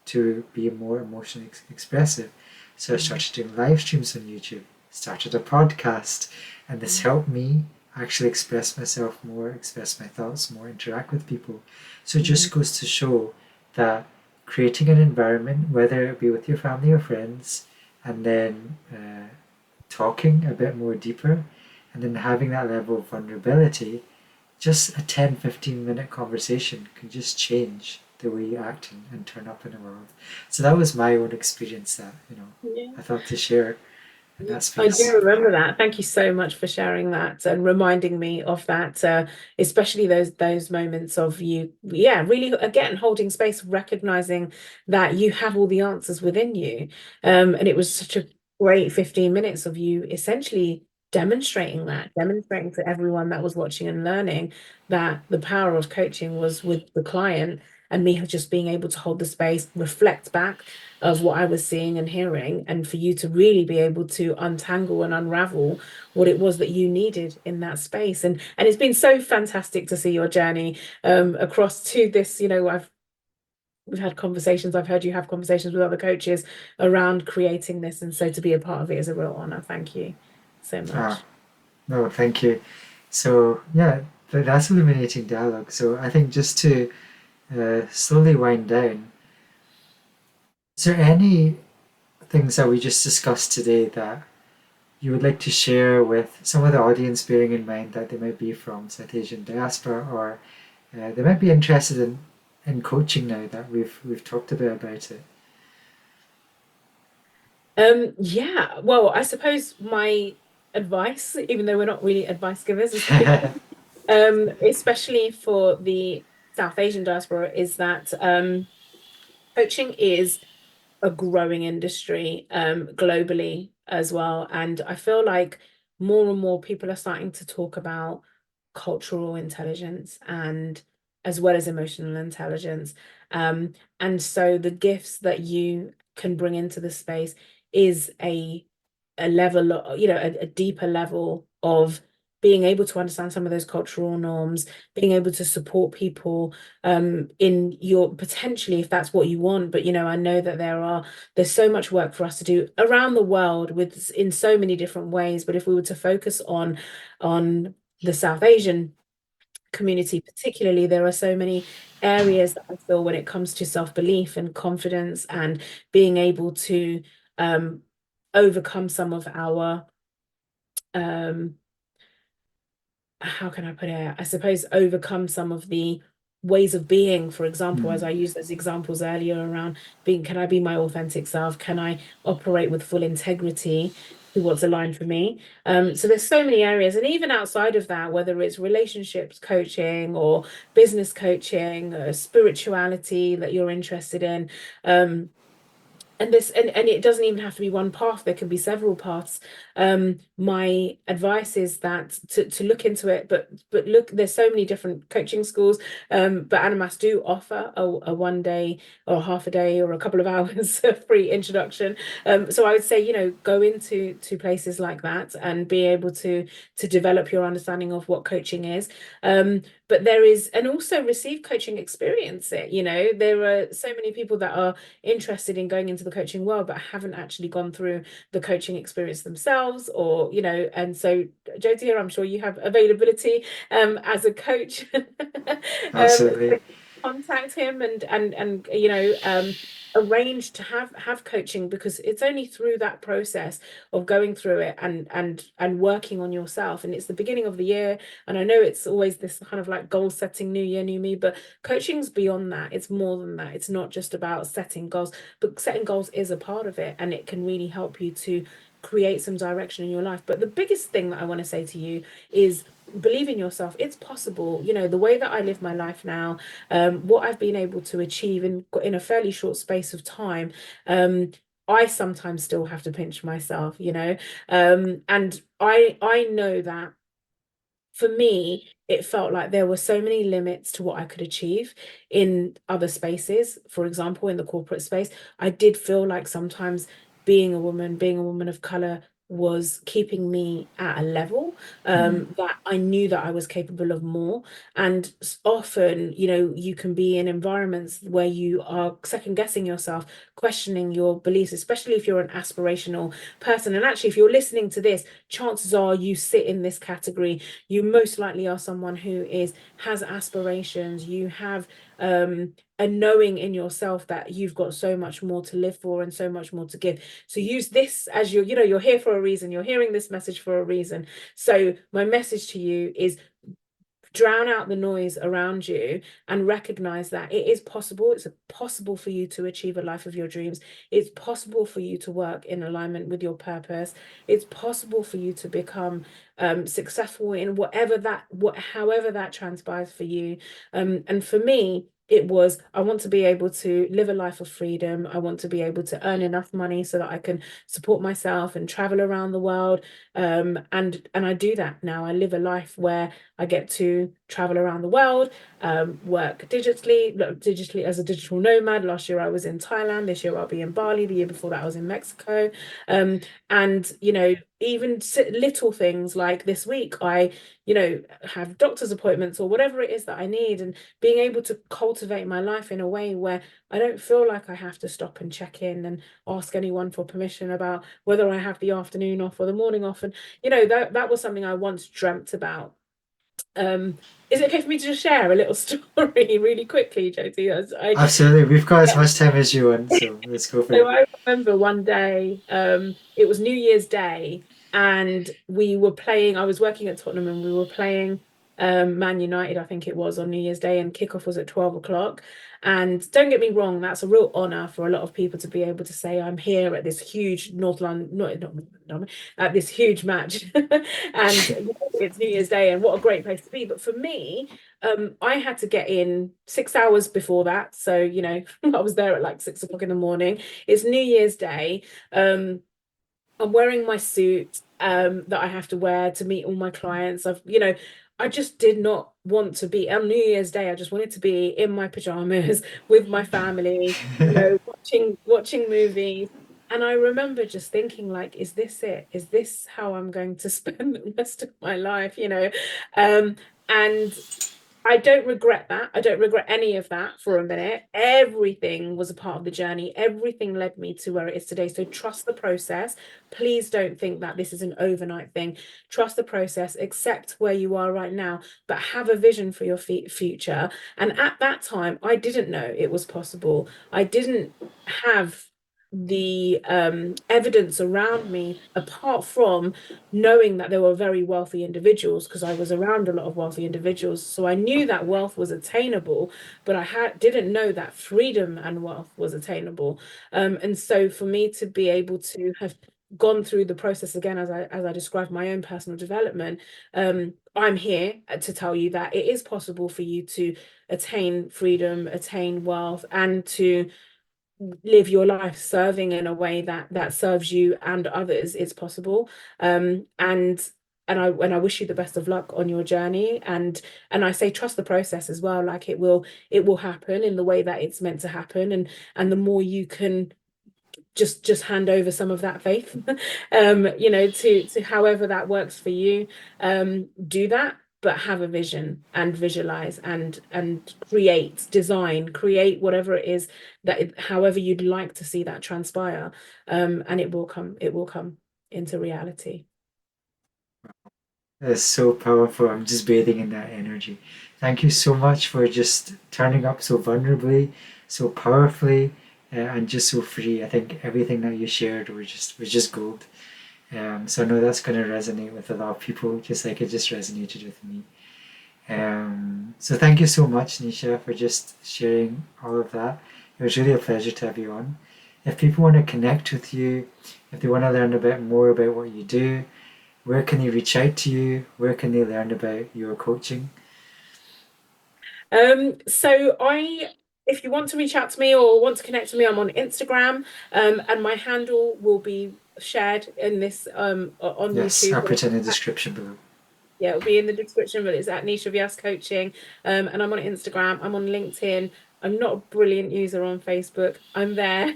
to be more emotionally expressive. So I Mm. started doing live streams on YouTube, started a podcast, and this Mm. helped me actually express myself more, express my thoughts more, interact with people. So it Mm. just goes to show that creating an environment, whether it be with your family or friends, and then talking a bit more deeper, and then having that level of vulnerability, just a 10-15 minute conversation can just change the way you act and turn up in the world. So that was my own experience that, Yeah. I thought to share in that I do space. remember that. Thank you so much for sharing that and reminding me of that, especially those moments of you, yeah, really again holding space, recognizing that you have all the answers within you. And it was such a great 15 minutes of you essentially demonstrating to everyone that was watching and learning that the power of coaching was with the client and me just being able to hold the space, reflect back of what I was seeing and hearing, and for you to really be able to untangle and unravel what it was that you needed in that space. And it's been so fantastic to see your journey across to this. We've had conversations, I've heard you have conversations with other coaches around creating this. And so to be a part of it is a real honor. Thank you so Ah, much. no, thank you. So, yeah, that's illuminating dialogue. So, I think just to slowly wind down, is there any things that we just discussed today that you would like to share with some of the audience, bearing in mind that they might be from South Asian diaspora, or they might be interested in coaching now that we've talked a bit about it? Yeah, well, I suppose my advice, even though we're not really advice givers, especially for the South Asian diaspora, is that coaching is a growing industry globally as well. And I feel like more and more people are starting to talk about cultural intelligence and as well as emotional intelligence. And so the gifts that you can bring into the space is a level, a deeper level of being able to understand some of those cultural norms, being able to support people in your potentially if that's what you want. But I know that there's so much work for us to do around the world with in so many different ways. But if we were to focus on the South Asian community particularly, there are so many areas that I feel when it comes to self-belief and confidence and being able to um overcome some of our um how can I put it? I suppose overcome some of the ways of being, for example, as Mm, I used those examples earlier around being, can I be my authentic self? Can I operate with full integrity to what's aligned for me? So there's so many areas, and even outside of that, whether it's relationships coaching or business coaching, spirituality that you're interested in, and it doesn't even have to be one path, there can be several paths. My advice is that to look into it, but look, there's so many different coaching schools, but Animas do offer a 1 day or half a day or a couple of hours of free introduction. So I would say, go into places like that and be able to develop your understanding of what coaching is. But there is, and also receive coaching, experience it. There are so many people that are interested in going into the coaching world but haven't actually gone through the coaching experience themselves, or and so Jhoty, I'm sure you have availability as a coach. absolutely. So contact him and arrange to have coaching, because it's only through that process of going through it and working on yourself. And it's the beginning of the year, and I know it's always this kind of like goal setting, new year new me, but coaching's beyond that. It's more than that. It's not just about setting goals, but setting goals is a part of it, and it can really help you to create some direction in your life. But the biggest thing that I want to say to you is believe in yourself. It's possible. The way that I live my life now, what I've been able to achieve in a fairly short space of time, I sometimes still have to pinch myself, and I know that for me, it felt like there were so many limits to what I could achieve in other spaces. For example, in the corporate space, I did feel like sometimes being a woman of color, was keeping me at a level Mm. that I knew that I was capable of more. And often, you know, you can be in environments where you are second guessing yourself, questioning your beliefs, especially if you're an aspirational person. And actually, if you're listening to this, chances are you sit in this category. You most likely are someone who has aspirations. You have a knowing in yourself that you've got so much more to live for and so much more to give. So use this as your, you know, you're here for a reason. You're hearing this message for a reason. So my message to you is drown out the noise around you and recognize that it is possible. It's possible for you to achieve a life of your dreams. It's possible for you to work in alignment with your purpose. It's possible for you to become successful in however that transpires for you. And for me, it was, I want to be able to live a life of freedom. I want to be able to earn enough money so that I can support myself and travel around the world. And I do that now. I live a life where I get to travel around the world, work digitally as a digital nomad. Last year I was in Thailand. This year I'll be in Bali. The year before that I was in Mexico. And you know, even little things like this week, I, you know, have doctor's appointments or whatever it is that I need, and being able to cultivate my life in a way where I don't feel like I have to stop and check in and ask anyone for permission about whether I have the afternoon off or the morning off. And you know, that was something I once dreamt about. um, is it okay for me to just share a little story really quickly, Jhoty? Absolutely. We've got as much time as you want, so let's go for So it. I remember one day, it was New Year's Day, and we were playing. I was working at Tottenham, and we were playing Man United, I think it was, on New Year's Day, and kickoff was at 12 o'clock. And don't get me wrong, that's a real honor for a lot of people to be able to say, I'm here at this huge North London, not at this huge match, and you know, it's New Year's Day, and what a great place to be. But for me, I had to get in 6 hours before that. So, you know, I was there at like 6 o'clock in the morning. It's New Year's Day. I'm wearing my suit that I have to wear to meet all my clients. I just did not want to be on New Year's Day. I just wanted to be in my pajamas with my family, you know, watching movies. And I remember just thinking, like, is this it? Is this how I'm going to spend the rest of my life? You know, and I don't regret that. I don't regret any of that for a minute. Everything was a part of the journey. Everything led me to where it is today. So trust the process. Please don't think that this is an overnight thing. Trust the process, accept where you are right now, but have a vision for your future. And at that time, I didn't know it was possible. I didn't have the evidence around me apart from knowing that there were very wealthy individuals, because I was around a lot of wealthy individuals. So I knew that wealth was attainable, but didn't know that freedom and wealth was attainable. And so for me to be able to have gone through the process again, as I described my own personal development, I'm here to tell you that it is possible for you to attain freedom, attain wealth, and to live your life serving in a way that serves you and others. It's possible. And I wish you the best of luck on your journey, and I say trust the process as well. Like it will happen in the way that it's meant to happen, and the more you can just hand over some of that faith, you know, to however that works for you. Do that, but have a vision and visualize and create whatever it is however you'd like to see that transpire. And it will come into reality. That's so powerful. I'm just bathing in that energy. Thank you so much for just turning up so vulnerably, so powerfully, and just so free. I think everything that you shared was just gold. So I know that's going to resonate with a lot of people, just like it just resonated with me. So thank you so much, Nisha, for just sharing all of that. It was really a pleasure to have you on. If people want to connect with you, if they want to learn a bit more about what you do, where can they reach out to you? Where can they learn about your coaching? So if you want to reach out to me or want to connect with me, I'm on Instagram, and my handle will be shared in this on Yes, YouTube. I'll put it in the description below. Yeah, it'll be in the description, but it's at Nisha Vyas Coaching. And I'm on Instagram, I'm on LinkedIn. I'm not a brilliant user on Facebook. I'm there.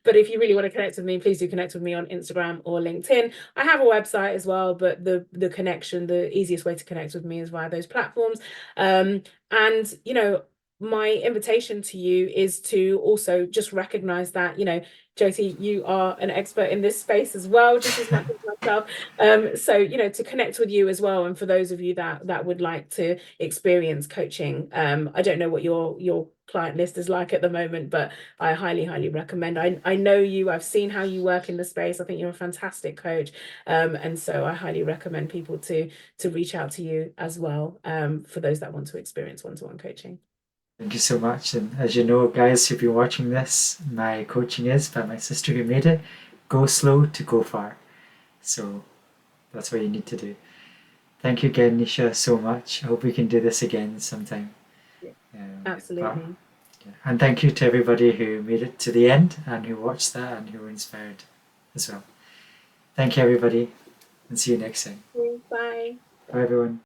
But if you really want to connect with me, please do connect with me on Instagram or LinkedIn. I have a website as well, but the easiest way to connect with me is via those platforms. And my invitation to you is to also just recognize that, Jhoty, you are an expert in this space as well, just as much as myself. So, to connect with you as well, and for those of you that would like to experience coaching, I don't know what your client list is like at the moment, but I highly, highly recommend. I know you, I've seen how you work in the space. I think you're a fantastic coach. And so I highly recommend people to reach out to you as well, for those that want to experience one-to-one coaching. Thank you so much. And as you know, guys who've been watching this, my coaching is by my sister who made it. Go slow to go far. So that's what you need to do. Thank you again, Nisha, so much. I hope we can do this again sometime. Yeah, But, absolutely. yeah. And thank you to everybody who made it to the end and who watched that and who were inspired as well. Thank you, everybody, and see you next time. Bye. Bye, everyone.